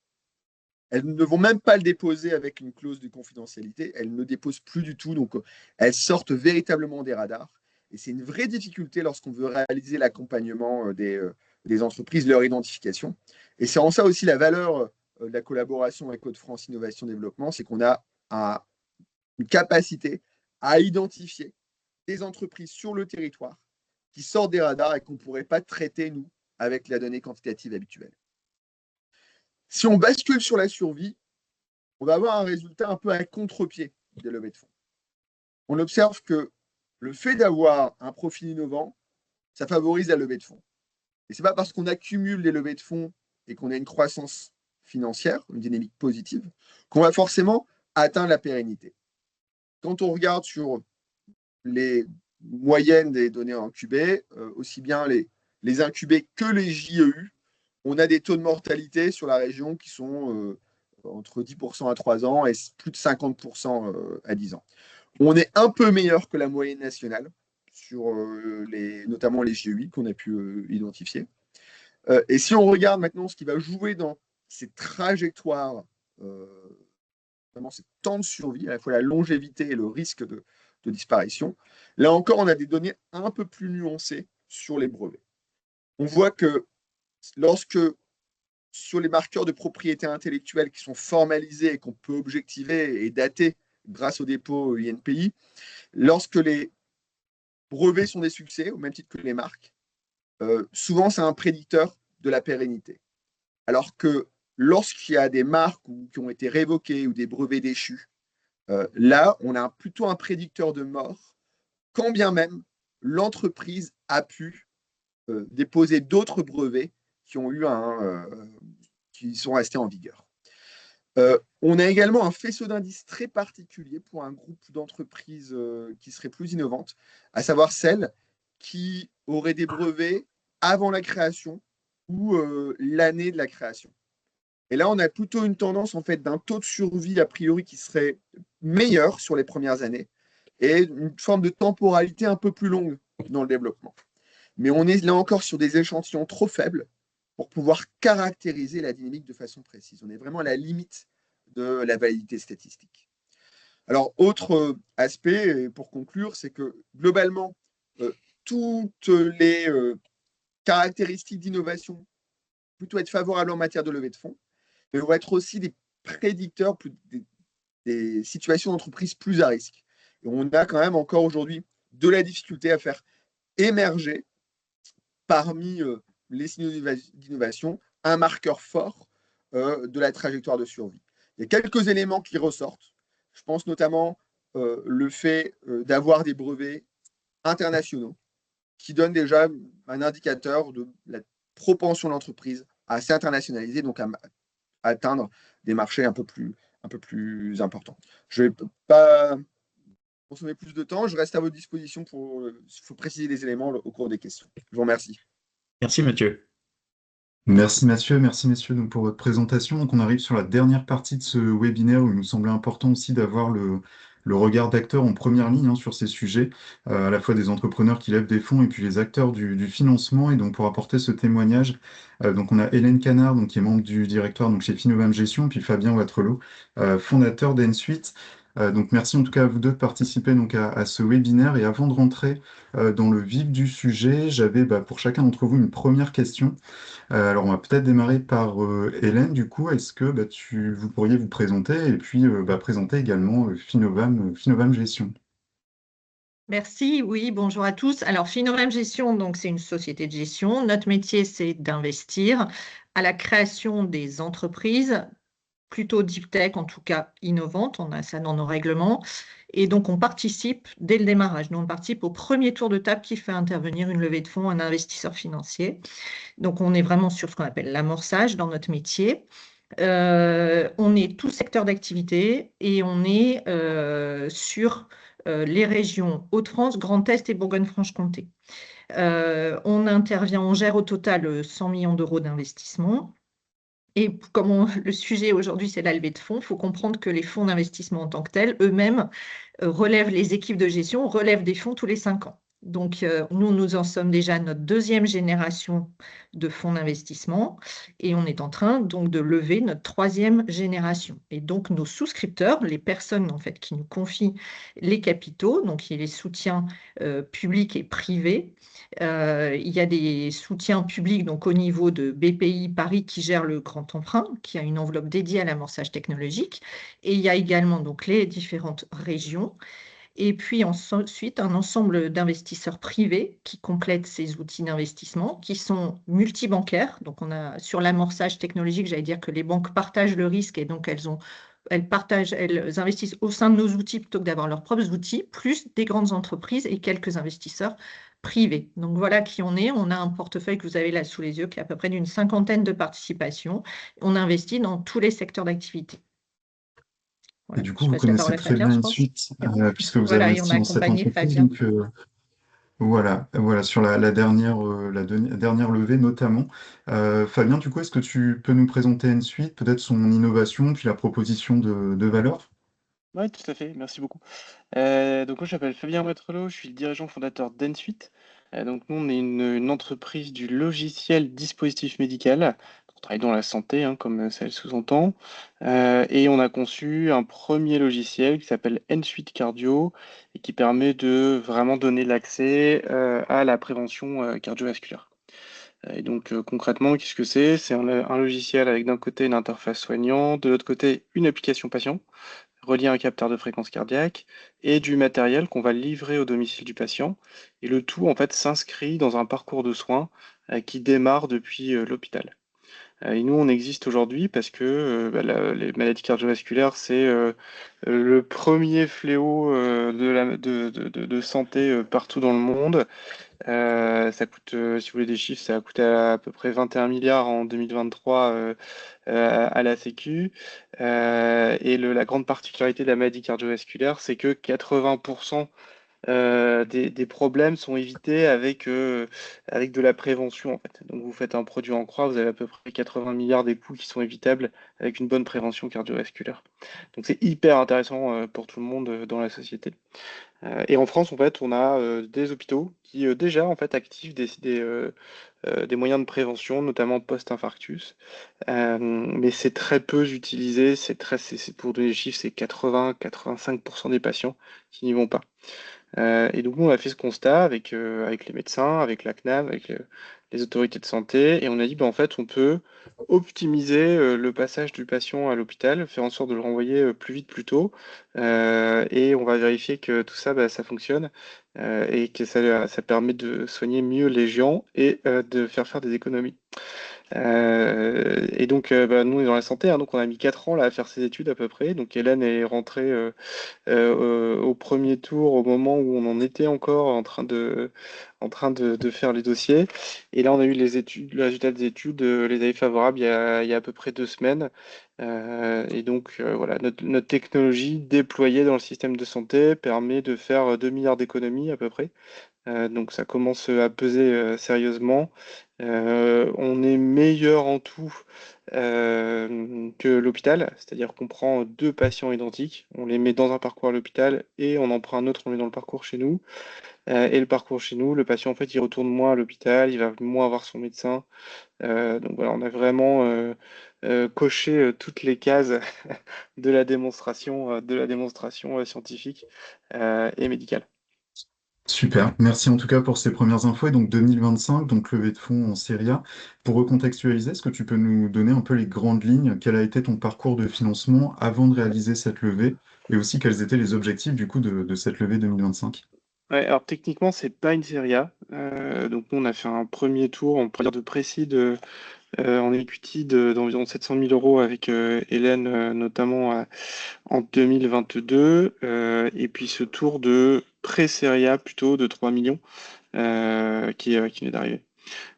Elles ne vont même pas le déposer avec une clause de confidentialité, elles ne déposent plus du tout, donc elles sortent véritablement des radars. Et c'est une vraie difficulté lorsqu'on veut réaliser l'accompagnement des entreprises, leur identification. Et c'est en ça aussi la valeur de la collaboration avec Hauts-de-France Innovation Développement, c'est qu'on a une capacité à identifier des entreprises sur le territoire qui sortent des radars et qu'on ne pourrait pas traiter, nous, avec la donnée quantitative habituelle. Si on bascule sur la survie, on va avoir un résultat un peu à contre-pied des levées de fonds. On observe que le fait d'avoir un profil innovant, ça favorise la levée de fonds. Et ce n'est pas parce qu'on accumule les levées de fonds et qu'on a une croissance financière, une dynamique positive, qu'on va forcément atteindre la pérennité. Quand on regarde sur les moyennes des données incubées, aussi bien les incubés que les JEU, on a des taux de mortalité sur la région qui sont entre 10% à 3 ans et plus de 50% à 10 ans. On est un peu meilleur que la moyenne nationale, sur notamment les GEI qu'on a pu identifier. Et si on regarde maintenant ce qui va jouer dans ces trajectoires, vraiment ces temps de survie, à la fois la longévité et le risque de disparition, là encore, on a des données un peu plus nuancées sur les brevets. On voit que lorsque sur les marqueurs de propriété intellectuelle qui sont formalisés et qu'on peut objectiver et dater grâce au dépôt INPI, lorsque les brevets sont des succès, au même titre que les marques, souvent c'est un prédicteur de la pérennité. Alors que lorsqu'il y a des marques qui ont été révoquées ou des brevets déchus, là, on a plutôt un prédicteur de mort, quand bien même l'entreprise a pu déposer d'autres brevets qui sont restés en vigueur. On a également un faisceau d'indices très particulier pour un groupe d'entreprises qui seraient plus innovantes, à savoir celles qui auraient des brevets avant la création ou l'année de la création. Et là, on a plutôt une tendance en fait d'un taux de survie a priori qui serait meilleur sur les premières années et une forme de temporalité un peu plus longue dans le développement. Mais on est là encore sur des échantillons trop faibles pour pouvoir caractériser la dynamique de façon précise. On est vraiment à la limite de la validité statistique. Alors, autre aspect, pour conclure, c'est que globalement, toutes les caractéristiques d'innovation plutôt être favorables en matière de levée de fonds, mais vont être aussi des prédicteurs, des situations d'entreprise plus à risque. Et on a quand même encore aujourd'hui de la difficulté à faire émerger parmi les signaux d'innovation un marqueur fort de la trajectoire de survie. Il y a quelques éléments qui ressortent. Je pense notamment le fait d'avoir des brevets internationaux qui donnent déjà un indicateur de la propension de l'entreprise à s'internationaliser, donc à atteindre des marchés un peu plus importants. Je ne vais pas consommer plus de temps. Je reste à votre disposition pour préciser les éléments au cours des questions. Je vous remercie. Merci Mathieu. Merci Mathieu, merci messieurs donc, pour votre présentation. Donc on arrive sur la dernière partie de ce webinaire où il nous semblait important aussi d'avoir le regard d'acteurs en première ligne sur ces sujets, à la fois des entrepreneurs qui lèvent des fonds et puis les acteurs du financement. Et donc pour apporter ce témoignage, donc on a Hélène Canard donc, qui est membre du directoire donc, chez Finovam Gestion, puis Fabien Watrelot, fondateur d'Ensuite. Donc merci en tout cas à vous deux de participer donc, à ce webinaire. Et avant de rentrer dans le vif du sujet, j'avais pour chacun d'entre vous une première question. Alors, on va peut-être démarrer par Hélène, du coup. Est-ce que vous pourriez vous présenter et puis présenter également Finovam Gestion? Merci, oui, bonjour à tous. Alors, Finorem Gestion, donc c'est une société de gestion. Notre métier, c'est d'investir à la création des entreprises, plutôt deep tech, en tout cas innovantes. On a ça dans nos règlements. Et donc, on participe dès le démarrage. Nous, on participe au premier tour de table qui fait intervenir une levée de fonds, un investisseur financier. Donc, on est vraiment sur ce qu'on appelle l'amorçage dans notre métier. On est tout secteur d'activité et on est sur les régions Hauts-de-France, Grand Est et Bourgogne-Franche-Comté. On gère au total 100 millions d'euros d'investissement. Et comme le sujet aujourd'hui, c'est la levée de fonds, il faut comprendre que les fonds d'investissement en tant que tels, eux-mêmes, relèvent les équipes de gestion, relèvent des fonds tous les 5 ans. Donc, nous en sommes déjà à notre deuxième génération de fonds d'investissement et on est en train donc de lever notre troisième génération. Et donc, nos souscripteurs, les personnes en fait qui nous confient les capitaux, donc il y a les soutiens publics et privés. Il y a des soutiens publics donc au niveau de BPI Paris qui gère le grand emprunt, qui a une enveloppe dédiée à l'amorçage technologique. Et il y a également donc les différentes régions. Et puis ensuite, un ensemble d'investisseurs privés qui complètent ces outils d'investissement, qui sont multibancaires. Donc, on a sur l'amorçage technologique, j'allais dire que les banques partagent le risque et donc elles investissent au sein de nos outils plutôt que d'avoir leurs propres outils, plus des grandes entreprises et quelques investisseurs privés. Donc, voilà qui on est. On a un portefeuille que vous avez là sous les yeux qui est à peu près d'une 50aine de participations. On investit dans tous les secteurs d'activité. Et Voilà. du coup, Je vous passe la connaissez parole à très Fabien, bien je pense. InSuite, puisque vous avez Voilà, et on investi a dans cette accompagné entreprise. Fabien. Donc, voilà, sur la dernière levée notamment. Fabien, du coup, est-ce que tu peux nous présenter InSuite, peut-être son innovation, puis la proposition de valeur? Oui, tout à fait, merci beaucoup. Donc moi je m'appelle Fabien Watrelot, je suis le dirigeant fondateur d'Ensuite. Donc nous on est une entreprise du logiciel dispositif médical. On travaille dans la santé, hein, comme ça le sous-entend. Et on a conçu un premier logiciel qui s'appelle Ensuite Cardio et qui permet de vraiment donner l'accès à la prévention cardiovasculaire. Et donc concrètement, qu'est-ce que c'est? C'est un logiciel avec d'un côté une interface soignant, de l'autre côté une application patient relié à un capteur de fréquence cardiaque et du matériel qu'on va livrer au domicile du patient. Et le tout, en fait, s'inscrit dans un parcours de soins qui démarre depuis l'hôpital. Et nous, on existe aujourd'hui parce que les maladies cardiovasculaires, c'est le premier fléau de santé partout dans le monde. Ça coûte, si vous voulez des chiffres, ça a coûté à peu près 21 milliards en 2023 à la Sécu. Et la grande particularité de la maladie cardiovasculaire, c'est que 80% des problèmes sont évités avec de la prévention, en fait. Donc vous faites un produit en croix, vous avez à peu près 80 milliards des coûts qui sont évitables avec une bonne prévention cardiovasculaire. Donc c'est hyper intéressant pour tout le monde dans la société. Et en France, en fait, on a des hôpitaux qui déjà en fait activent des moyens de prévention, notamment post-infarctus. Mais c'est très peu utilisé. Pour donner les chiffres, c'est 80-85% des patients qui n'y vont pas. Et donc, nous, on a fait ce constat avec les médecins, avec la CNAM, avec les autorités de santé, et on a dit, ben, en fait, on peut optimiser le passage du patient à l'hôpital, faire en sorte de le renvoyer plus vite, plus tôt, et on va vérifier que tout ça, bah, ça fonctionne, et que ça permet de soigner mieux les gens et de faire des économies. Et donc, bah, nous, on est dans la santé, hein, donc on a mis 4 ans là, à faire ces études à peu près. Donc, Hélène est rentrée au premier tour, au moment où on en était encore en train de faire les dossiers. Et là, on a eu le résultat des études, les avis favorables, il y a à peu près 2 semaines. Et donc, voilà, notre technologie déployée dans le système de santé permet de faire 2 milliards d'économies à peu près. Donc ça commence à peser sérieusement. On est meilleur en tout que l'hôpital, c'est-à-dire qu'on prend 2 patients identiques, on les met dans un parcours à l'hôpital et on en prend un autre, on le met dans le parcours chez nous. Et le parcours chez nous, le patient en fait il retourne moins à l'hôpital, il va moins voir son médecin. Donc voilà, on a vraiment coché toutes les cases de la démonstration scientifique et médicale. Super, merci en tout cas pour ces premières infos. Et donc 2025, donc levée de fonds en Série A. Pour recontextualiser, est-ce que tu peux nous donner un peu les grandes lignes? Quel a été ton parcours de financement avant de réaliser cette levée? Et aussi quels étaient les objectifs du coup de cette levée 2025? Ouais, alors techniquement, c'est pas une série A. Donc nous, on a fait un premier tour, on peut dire de précis, en equity d'environ 700 000 euros avec Hélène, notamment en 2022. Et puis ce tour de pré-série A plutôt de 3 millions qui vient d'arriver.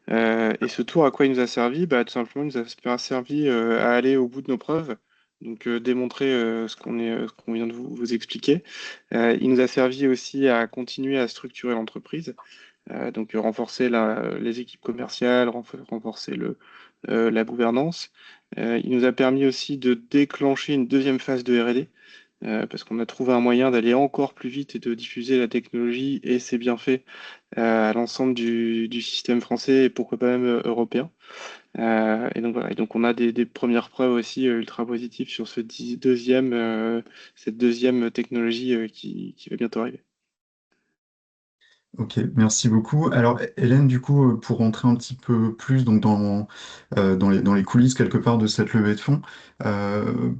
Et ce tour, à quoi il nous a servi? Bah, tout simplement, il nous a servi à aller au bout de nos preuves, donc démontrer ce qu'on vient de vous expliquer. Il nous a servi aussi à continuer à structurer l'entreprise, donc renforcer les équipes commerciales, renforcer la gouvernance. Il nous a permis aussi de déclencher une deuxième phase de R&D, parce qu'on a trouvé un moyen d'aller encore plus vite et de diffuser la technologie et ses bienfaits à l'ensemble du système français et pourquoi pas même européen. Et donc voilà, et donc on a des premières preuves aussi ultra positives sur cette deuxième technologie qui va bientôt arriver. Ok, merci beaucoup. Alors, Hélène, du coup, pour rentrer un petit peu plus donc, dans les coulisses quelque part de cette levée de fonds,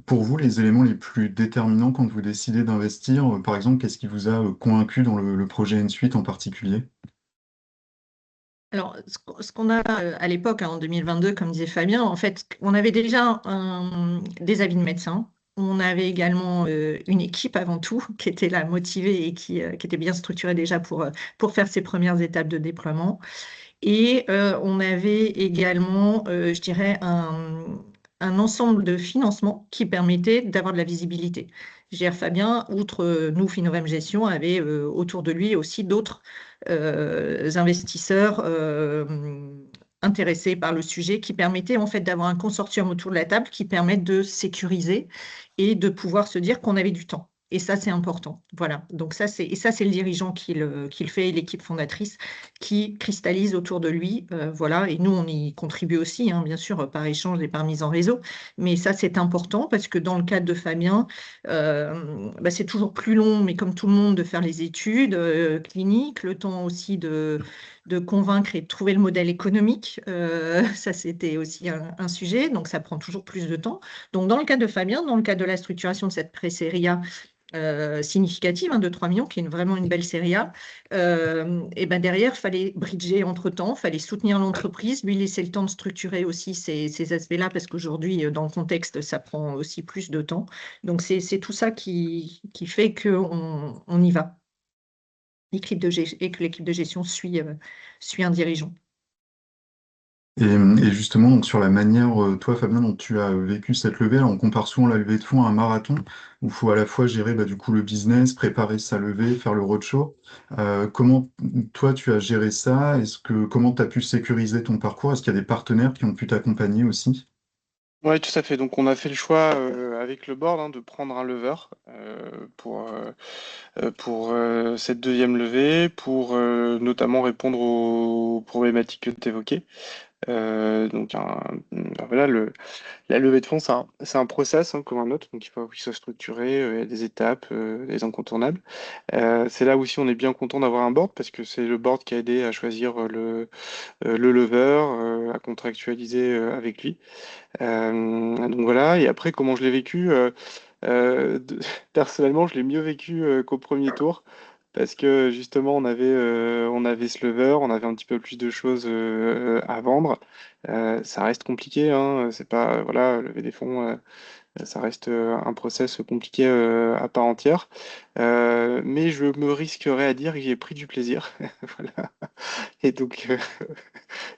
pour vous, les éléments les plus déterminants quand vous décidez d'investir, par exemple, qu'est-ce qui vous a convaincu dans le projet N-Suite en particulier? Alors, ce qu'on a à l'époque, hein, en 2022, comme disait Fabien, en fait, on avait déjà des avis de médecins. On avait également une équipe avant tout qui était là motivée et qui était bien structurée déjà pour faire ces premières étapes de déploiement. Et on avait également, je dirais, un ensemble de financements qui permettait d'avoir de la visibilité. Gère Fabien, outre nous, Finovem Gestion, avait autour de lui aussi d'autres investisseurs intéressés par le sujet qui permettaient en fait d'avoir un consortium autour de la table qui permette de sécuriser et de pouvoir se dire qu'on avait du temps. Et ça, c'est important. Voilà. Donc ça, c'est le dirigeant qui le fait, et l'équipe fondatrice qui cristallise autour de lui. Voilà. Et nous, on y contribue aussi, hein, bien sûr, par échange et par mise en réseau. Mais ça, c'est important parce que dans le cadre de Fabien, c'est toujours plus long, mais comme tout le monde, de faire les études cliniques, le temps aussi de convaincre et de trouver le modèle économique. Ça, c'était aussi un sujet. Donc, ça prend toujours plus de temps. Donc, dans le cas de Fabien, dans le cadre de la structuration de cette pré-série A significative, hein, de 3 millions, qui est vraiment une belle série A, et ben derrière, il fallait bridger entre-temps, il fallait soutenir l'entreprise, lui laisser le temps de structurer aussi ces aspects-là, parce qu'aujourd'hui, dans le contexte, ça prend aussi plus de temps. Donc, c'est tout ça qui fait qu'on y va. Et que l'équipe de gestion suit un dirigeant. Et justement, donc, sur la manière, toi, Fabien, dont tu as vécu cette levée, alors, on compare souvent la levée de fonds à un marathon, où il faut à la fois gérer bah, du coup le business, préparer sa levée, faire le roadshow. Comment toi, tu as géré ça? Comment tu as pu sécuriser ton parcours? Est-ce qu'il y a des partenaires qui ont pu t'accompagner aussi? Oui, tout à fait. Donc, on a fait le choix avec le board, hein, de prendre un lever pour cette deuxième levée, pour notamment répondre aux problématiques que tu évoquais. Donc, voilà, la levée de fonds, c'est un process, hein, comme un autre, donc il faut qu'il soit structuré, il y a des étapes, des incontournables. C'est là aussi on est bien content d'avoir un board parce que c'est le board qui a aidé à choisir le lever, à contractualiser avec lui. Donc voilà, et après, comment je l'ai vécu? Personnellement, je l'ai mieux vécu qu'au premier tour. Parce que justement, on avait ce lever, on avait un petit peu plus de choses à vendre. Ça reste compliqué, hein, c'est pas, voilà, lever des fonds, ça reste un process compliqué à part entière. Mais je me risquerais à dire que j'ai pris du plaisir. Voilà. Et donc,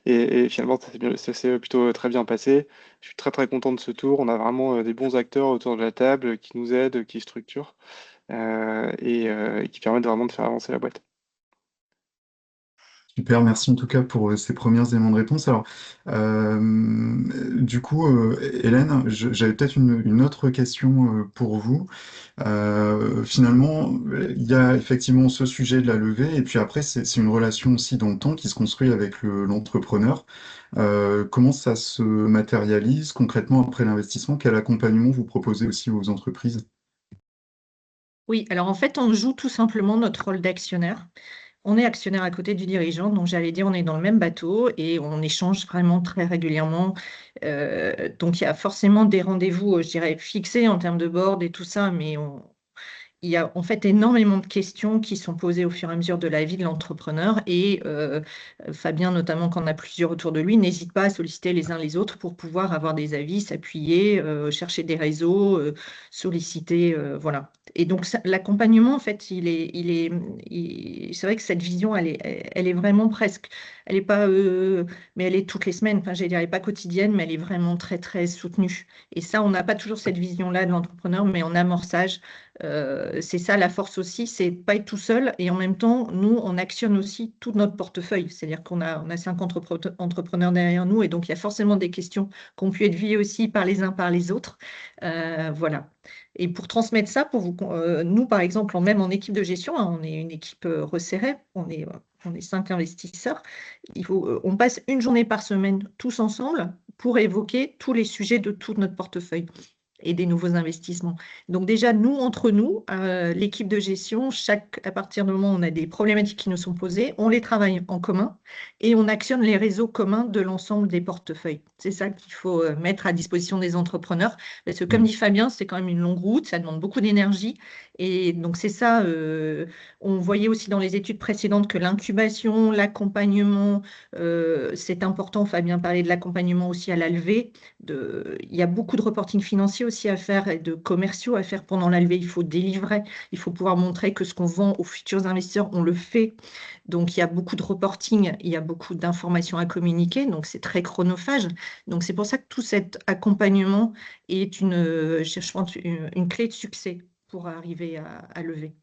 et finalement, ça s'est plutôt très bien passé. Je suis très très content de ce tour. On a vraiment des bons acteurs autour de la table qui nous aident, qui structurent et qui permettent vraiment de faire avancer la boîte. Super, merci en tout cas pour ces premiers éléments de réponse. Alors, du coup, Hélène, j'avais peut-être une autre question pour vous. Finalement, il y a effectivement ce sujet de la levée, et puis après, c'est une relation aussi dans le temps qui se construit avec l'entrepreneur. Comment ça se matérialise concrètement après l'investissement? Quel accompagnement vous proposez aussi aux entreprises? Oui, alors en fait, on joue tout simplement notre rôle d'actionnaire. On est actionnaire à côté du dirigeant, donc j'allais dire on est dans le même bateau et on échange vraiment très régulièrement. Donc il y a forcément des rendez-vous, je dirais, fixés en termes de board et tout ça, mais il y a en fait énormément de questions qui sont posées au fur et à mesure de la vie de l'entrepreneur et Fabien, notamment quand on a plusieurs autour de lui, n'hésite pas à solliciter les uns les autres pour pouvoir avoir des avis, s'appuyer, chercher des réseaux, solliciter, voilà. Et donc l'accompagnement, en fait, c'est vrai que cette vision, elle est vraiment presque, elle n'est pas, mais elle est toutes les semaines, enfin, je dirais pas quotidienne, mais elle est vraiment très, très soutenue. Et ça, on n'a pas toujours cette vision-là de l'entrepreneur, mais en amorçage, c'est ça la force aussi, c'est pas être tout seul et en même temps, nous, on actionne aussi tout notre portefeuille. C'est-à-dire on a 5 entrepreneurs derrière nous et donc il y a forcément des questions qui ont pu être vues aussi par les uns par les autres. Voilà. Et pour transmettre ça, nous, par exemple, même en équipe de gestion, hein, on est une équipe resserrée, on est 5 investisseurs. On passe une journée par semaine tous ensemble pour évoquer tous les sujets de tout notre portefeuille et des nouveaux investissements. Donc déjà, nous, entre nous, l'équipe de gestion, à partir du moment où on a des problématiques qui nous sont posées, on les travaille en commun et on actionne les réseaux communs de l'ensemble des portefeuilles. C'est ça qu'il faut mettre à disposition des entrepreneurs. Parce que comme dit Fabien, c'est quand même une longue route, ça demande beaucoup d'énergie. Et donc c'est ça, on voyait aussi dans les études précédentes que l'incubation, l'accompagnement, c'est important. Fabien parlait de l'accompagnement aussi à la levée. Il y a beaucoup de reporting financier aussi à faire et de commerciaux à faire pendant la levée. Il faut délivrer, il faut pouvoir montrer que ce qu'on vend aux futurs investisseurs, on le fait. Donc, il y a beaucoup de reporting, il y a beaucoup d'informations à communiquer. Donc, c'est très chronophage. Donc, c'est pour ça que tout cet accompagnement est je pense, une clé de succès pour arriver à lever.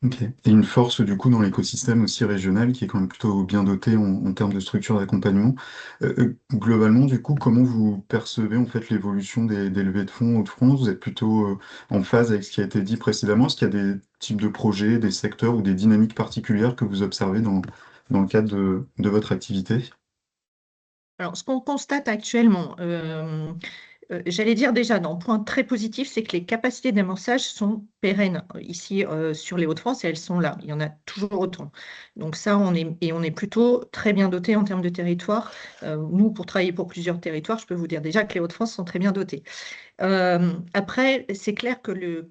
Ok. Et une force du coup dans l'écosystème aussi régional qui est quand même plutôt bien doté en termes de structure d'accompagnement. Globalement, du coup, comment vous percevez en fait l'évolution des levées de fonds Hauts-de-France? Vous êtes plutôt en phase avec ce qui a été dit précédemment? Est-ce qu'il y a des types de projets, des secteurs ou des dynamiques particulières que vous observez dans le cadre de votre activité? Alors, ce qu'on constate actuellement, j'allais dire déjà, dans un point très positif, c'est que les capacités d'amorçage sont pérennes ici sur les Hauts-de-France et elles sont là. Il y en a toujours autant. Donc ça, on est plutôt très bien doté en termes de territoire. Nous, pour travailler pour plusieurs territoires, je peux vous dire déjà que les Hauts-de-France sont très bien dotés. Après, c'est clair que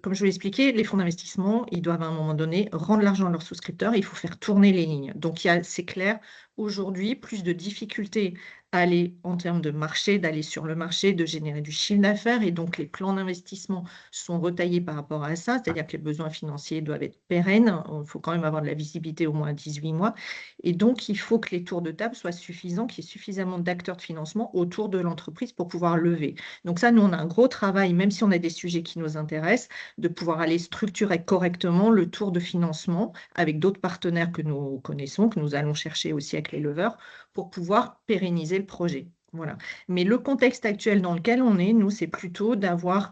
comme je vous l'ai expliqué, les fonds d'investissement, ils doivent à un moment donné rendre l'argent à leurs souscripteurs et il faut faire tourner les lignes. Donc, c'est clair, aujourd'hui, plus de difficultés à aller en termes de marché, d'aller sur le marché, de générer du chiffre d'affaires. Et donc, les plans d'investissement sont retaillés par rapport à ça, c'est-à-dire que les besoins financiers doivent être pérennes. Il faut quand même avoir de la visibilité au moins à 18 mois. Et donc, il faut que les tours de table soient suffisants, qu'il y ait suffisamment d'acteurs de financement autour de l'entreprise pour pouvoir lever. Donc ça, nous, on a un gros travail, même si on a des sujets qui nous intéressent, de pouvoir aller structurer correctement le tour de financement avec d'autres partenaires que nous connaissons, que nous allons chercher aussi avec les leveurs, pour pouvoir pérenniser le projet. Voilà. Mais le contexte actuel dans lequel on est, nous, c'est plutôt d'avoir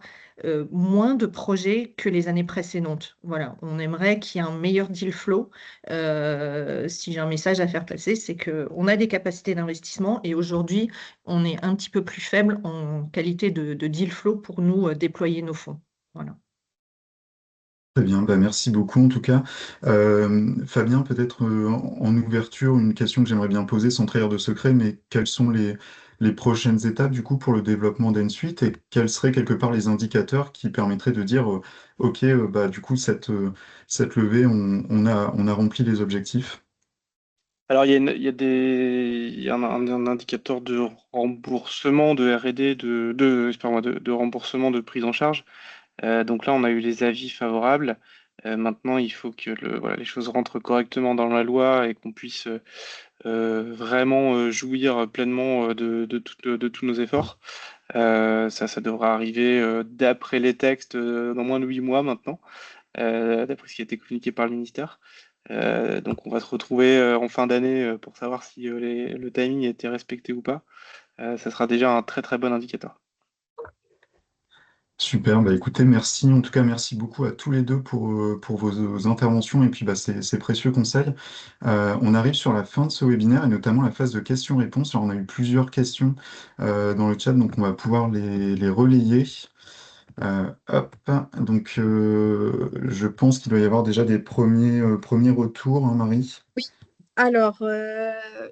moins de projets que les années précédentes. Voilà. On aimerait qu'il y ait un meilleur deal flow. Si j'ai un message à faire passer, c'est qu'on a des capacités d'investissement et aujourd'hui, on est un petit peu plus faible en qualité de deal flow pour nous déployer nos fonds. Voilà. Très bien, bah merci beaucoup en tout cas. Fabien, peut-être en ouverture, une question que j'aimerais bien poser sans trahir de secret, mais quelles sont les prochaines étapes du coup pour le développement d'Ensuite et quels seraient quelque part les indicateurs qui permettraient de dire OK, bah du coup cette levée, on a rempli les objectifs. Alors, il y a un indicateur de remboursement de R&D, pardon, de remboursement de prise en charge. Donc là, on a eu les avis favorables. Maintenant, il faut que voilà, les choses rentrent correctement dans la loi et qu'on puisse vraiment jouir pleinement de tous nos efforts. Ça devra arriver d'après les textes dans moins de 8 mois maintenant, d'après ce qui a été communiqué par le ministère. Donc on va se retrouver en fin d'année pour savoir si le timing a été respecté ou pas. Ça sera déjà un très très bon indicateur. Super, bah écoutez, merci. En tout cas, merci beaucoup à tous les deux pour vos interventions et puis bah, ces précieux conseils. On arrive sur la fin de ce webinaire et notamment la phase de questions-réponses. Alors, on a eu plusieurs questions dans le chat, donc on va pouvoir les relayer. Hop, donc je pense qu'il doit y avoir déjà des premiers retours, hein, Marie. Oui. Alors,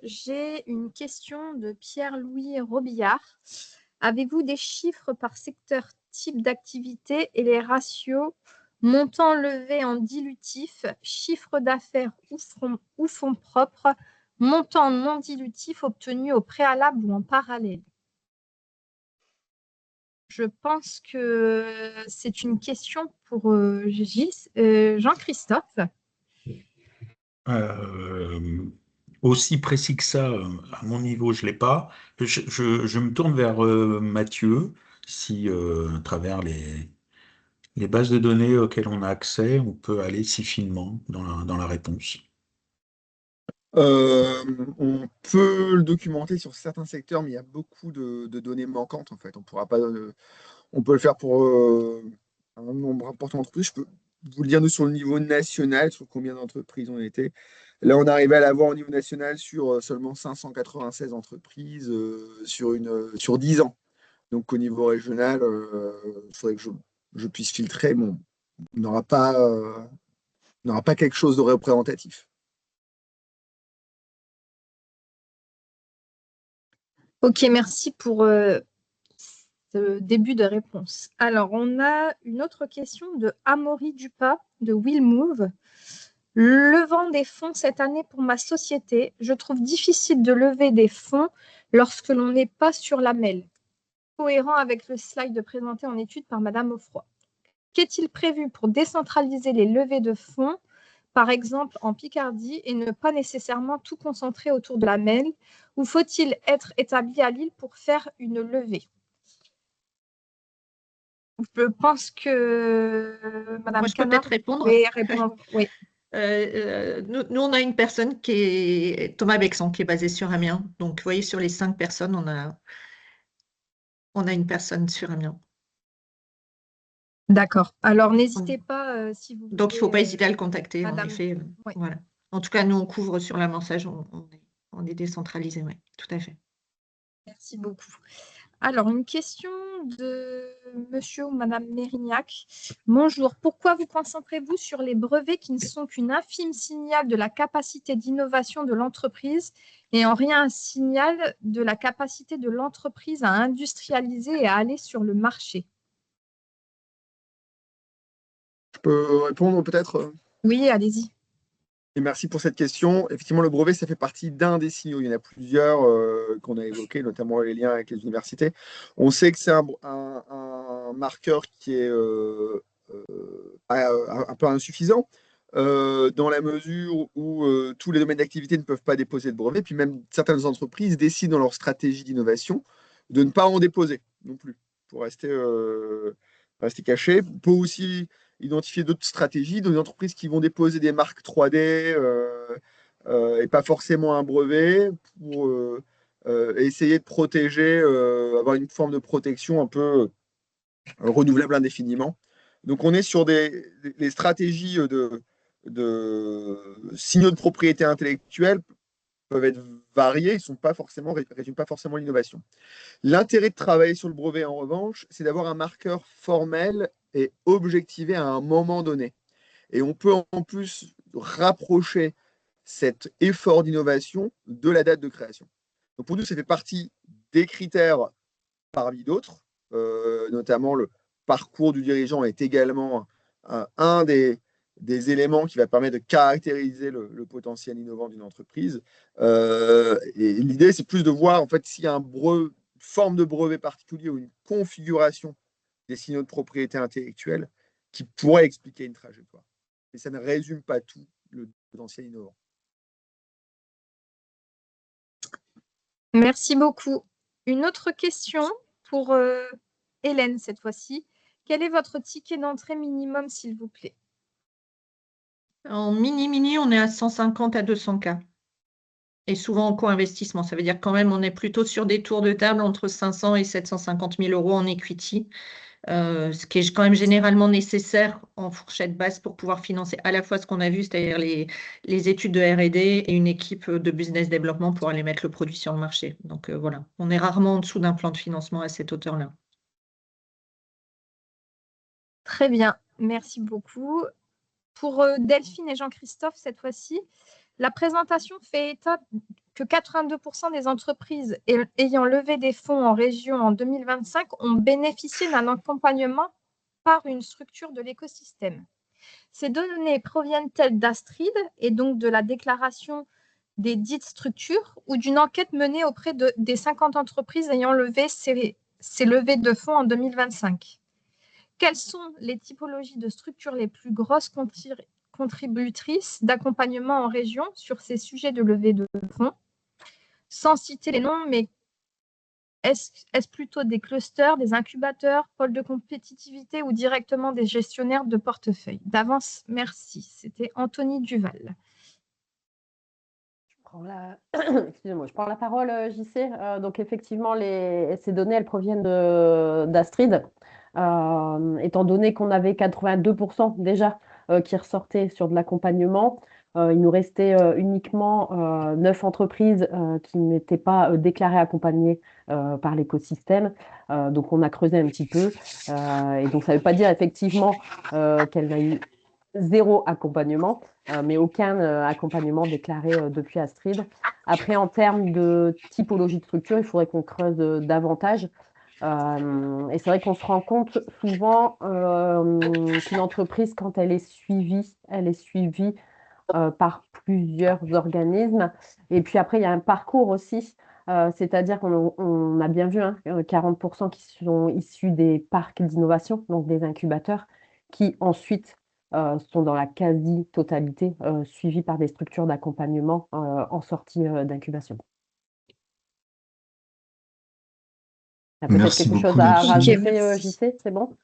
j'ai une question de Pierre-Louis Robillard. Avez-vous des chiffres par secteur type d'activité et les ratios montant levé en dilutif, chiffre d'affaires ou fonds propres, montant non dilutif obtenu au préalable ou en parallèle. Je pense que c'est une question pour Jean-Christophe. Aussi précis que ça, à mon niveau, je ne l'ai pas. Je me tourne vers Mathieu, si à travers les bases de données auxquelles on a accès, on peut aller si finement dans la réponse. On peut le documenter sur certains secteurs, mais il y a beaucoup de données manquantes en fait. On pourra pas, on peut le faire pour un nombre important d'entreprises. Je peux vous le dire, nous, sur le niveau national, sur combien d'entreprises on était. Là, on arrivait à l'avoir au niveau national sur seulement 596 entreprises sur 10 ans. Donc, au niveau régional, il faudrait que je puisse filtrer. Bon, on n'aura pas quelque chose de représentatif. Ok, merci pour ce début de réponse. Alors, on a une autre question de Amaury Dupas de Willmove. Levant des fonds cette année pour ma société, je trouve difficile de lever des fonds lorsque l'on n'est pas sur la MEL, cohérent avec le slide présenté en étude par Madame Offroy. Qu'est-il prévu pour décentraliser les levées de fonds, par exemple en Picardie, et ne pas nécessairement tout concentrer autour de la MEL, ou faut-il être établi à Lille pour faire une levée? Je pense que Madame Moi, je peux Canard peut-être répondre. pouvait répondre. Oui. Nous, on a une personne qui est Thomas Bexan, qui est basé sur Amiens. Donc, vous voyez, sur les 5 personnes, on a une personne sur Amiens. D'accord. Alors, n'hésitez pas si vous Donc, il ne faut pas hésiter à le contacter, Madame. en effet. Ouais. Voilà. En tout cas, nous, on couvre sur l'amorçage, on est décentralisé, oui, tout à fait. Merci beaucoup. Alors, une question de monsieur ou madame Mérignac. Bonjour, pourquoi vous concentrez-vous sur les brevets qui ne sont qu'une infime signal de la capacité d'innovation de l'entreprise et en rien un signal de la capacité de l'entreprise à industrialiser et à aller sur le marché? Je peux répondre peut-être? Oui, allez-y. Et merci pour cette question. Effectivement, le brevet, ça fait partie d'un des signaux. Il y en a plusieurs qu'on a évoqués, notamment les liens avec les universités. On sait que c'est un marqueur qui est un peu insuffisant dans la mesure où tous les domaines d'activité ne peuvent pas déposer de brevet. Puis même certaines entreprises décident dans leur stratégie d'innovation de ne pas en déposer non plus, pour rester caché. On peut aussi identifier d'autres stratégies, des entreprises qui vont déposer des marques 3D et pas forcément un brevet pour essayer de protéger, avoir une forme de protection un peu renouvelable indéfiniment. Donc on est sur des stratégies de signaux de propriété intellectuelle peuvent être variés, ils résument pas forcément l'innovation. L'intérêt de travailler sur le brevet, en revanche, c'est d'avoir un marqueur formel et objectivé à un moment donné. Et on peut en plus rapprocher cet effort d'innovation de la date de création. Donc pour nous, ça fait partie des critères parmi d'autres, notamment le parcours du dirigeant est également un des éléments qui va permettre de caractériser le potentiel innovant d'une entreprise. Et l'idée, c'est plus de voir en fait s'il y a une forme de brevet particulier ou une configuration des signaux de propriété intellectuelle qui pourrait expliquer une trajectoire. Mais ça ne résume pas tout le potentiel innovant. Merci beaucoup. Une autre question pour Hélène cette fois-ci. Quel est votre ticket d'entrée minimum, s'il vous plaît? En mini, on est à 150 à 200 K. Et souvent en co-investissement. Ça veut dire quand même on est plutôt sur des tours de table entre 500 et 750 000 euros en equity, ce qui est quand même généralement nécessaire en fourchette basse pour pouvoir financer à la fois ce qu'on a vu, c'est-à-dire les études de R&D et une équipe de business développement pour aller mettre le produit sur le marché. Donc voilà, on est rarement en dessous d'un plan de financement à cette hauteur-là. Très bien, merci beaucoup. Pour Delphine et Jean-Christophe, cette fois-ci, La présentation fait état que 82% des entreprises ayant levé des fonds en région en 2025 ont bénéficié d'un accompagnement par une structure de l'écosystème. Ces données proviennent-elles d'Astrid et donc de la déclaration des dites structures ou d'une enquête menée auprès des 50 entreprises ayant levé ces levées de fonds en 2025? Quelles sont les typologies de structures les plus grosses contributrices d'accompagnement en région sur ces sujets de levée de fonds? Sans citer les noms, mais est-ce plutôt des clusters, des incubateurs, pôles de compétitivité ou directement des gestionnaires de portefeuille? D'avance, merci. C'était Anthony Duval. Excusez-moi, je prends la parole, JC. Donc effectivement, ces données, elles proviennent d'Astrid. Étant donné qu'on avait 82% déjà qui ressortaient sur de l'accompagnement, il nous restait uniquement 9 entreprises qui n'étaient pas déclarées accompagnées par l'écosystème. Donc on a creusé un petit peu. Et donc ça ne veut pas dire effectivement qu'elle n'a eu zéro accompagnement, mais aucun accompagnement déclaré depuis Astrid. Après, en termes de typologie de structure, il faudrait qu'on creuse davantage. Et c'est vrai qu'on se rend compte souvent qu'une entreprise, quand elle est suivie par plusieurs organismes. Et puis après, il y a un parcours aussi. C'est-à-dire qu'on a bien vu 40% qui sont issus des parcs d'innovation, donc des incubateurs, qui ensuite sont dans la quasi-totalité suivis par des structures d'accompagnement en sortie d'incubation. Tu as peut-être Merci quelque chose beaucoup, à Delphine. rajouter, JC, c'est bon?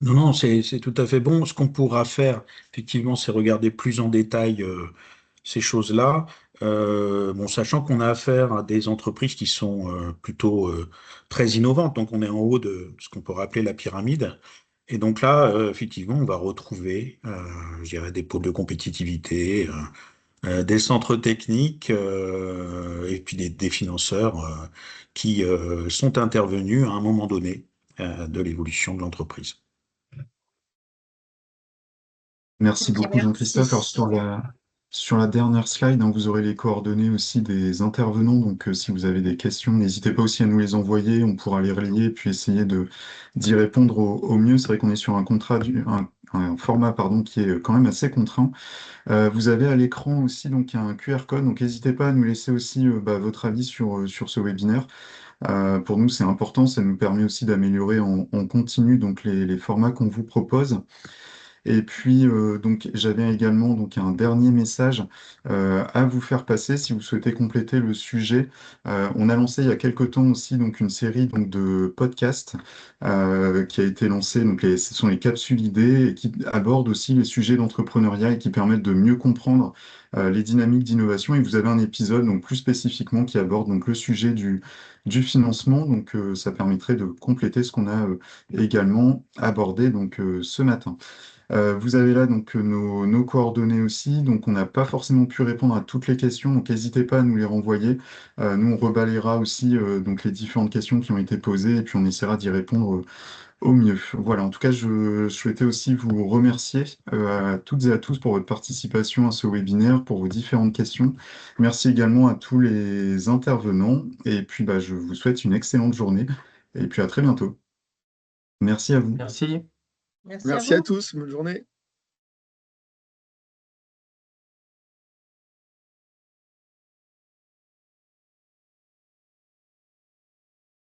Non, c'est tout à fait bon. Ce qu'on pourra faire, effectivement, c'est regarder plus en détail ces choses-là. Bon, sachant qu'on a affaire à des entreprises qui sont plutôt très innovantes. Donc, on est en haut de ce qu'on peut appeler la pyramide. Et donc là, effectivement, on va retrouver, je dirais, des pôles de compétitivité, des centres techniques et puis des financeurs qui sont intervenus à un moment donné de l'évolution de l'entreprise. Merci Ok, beaucoup, Jean-Christophe. Alors, merci. sur la dernière slide, vous aurez les coordonnées aussi des intervenants. Donc, si vous avez des questions, n'hésitez pas aussi à nous les envoyer. On pourra les relayer et puis essayer d'y répondre au mieux. C'est vrai qu'on est sur un format qui est quand même assez contraint. Vous avez à l'écran aussi donc un QR code. Donc, n'hésitez pas à nous laisser aussi votre avis sur ce webinaire. Pour nous, c'est important. Ça nous permet aussi d'améliorer en continu donc les formats qu'on vous propose. Et puis, donc, j'avais également donc, un dernier message à vous faire passer si vous souhaitez compléter le sujet. On a lancé il y a quelque temps aussi donc, une série donc, de podcasts qui a été lancée. Donc, ce sont les capsules idées et qui abordent aussi les sujets d'entrepreneuriat et qui permettent de mieux comprendre les dynamiques d'innovation. Et vous avez un épisode donc, plus spécifiquement qui aborde donc, le sujet du financement. Donc, ça permettrait de compléter ce qu'on a également abordé donc, ce matin. Vous avez là donc nos coordonnées aussi. Donc, on n'a pas forcément pu répondre à toutes les questions. Donc, n'hésitez pas à nous les renvoyer. Nous, on rebalayera aussi donc les différentes questions qui ont été posées et puis on essaiera d'y répondre au mieux. Voilà. En tout cas, je souhaitais aussi vous remercier à toutes et à tous pour votre participation à ce webinaire, pour vos différentes questions. Merci également à tous les intervenants. Et puis, je vous souhaite une excellente journée. Et puis, à très bientôt. Merci à vous. Merci. Merci à Merci à vous. tous. Bonne journée.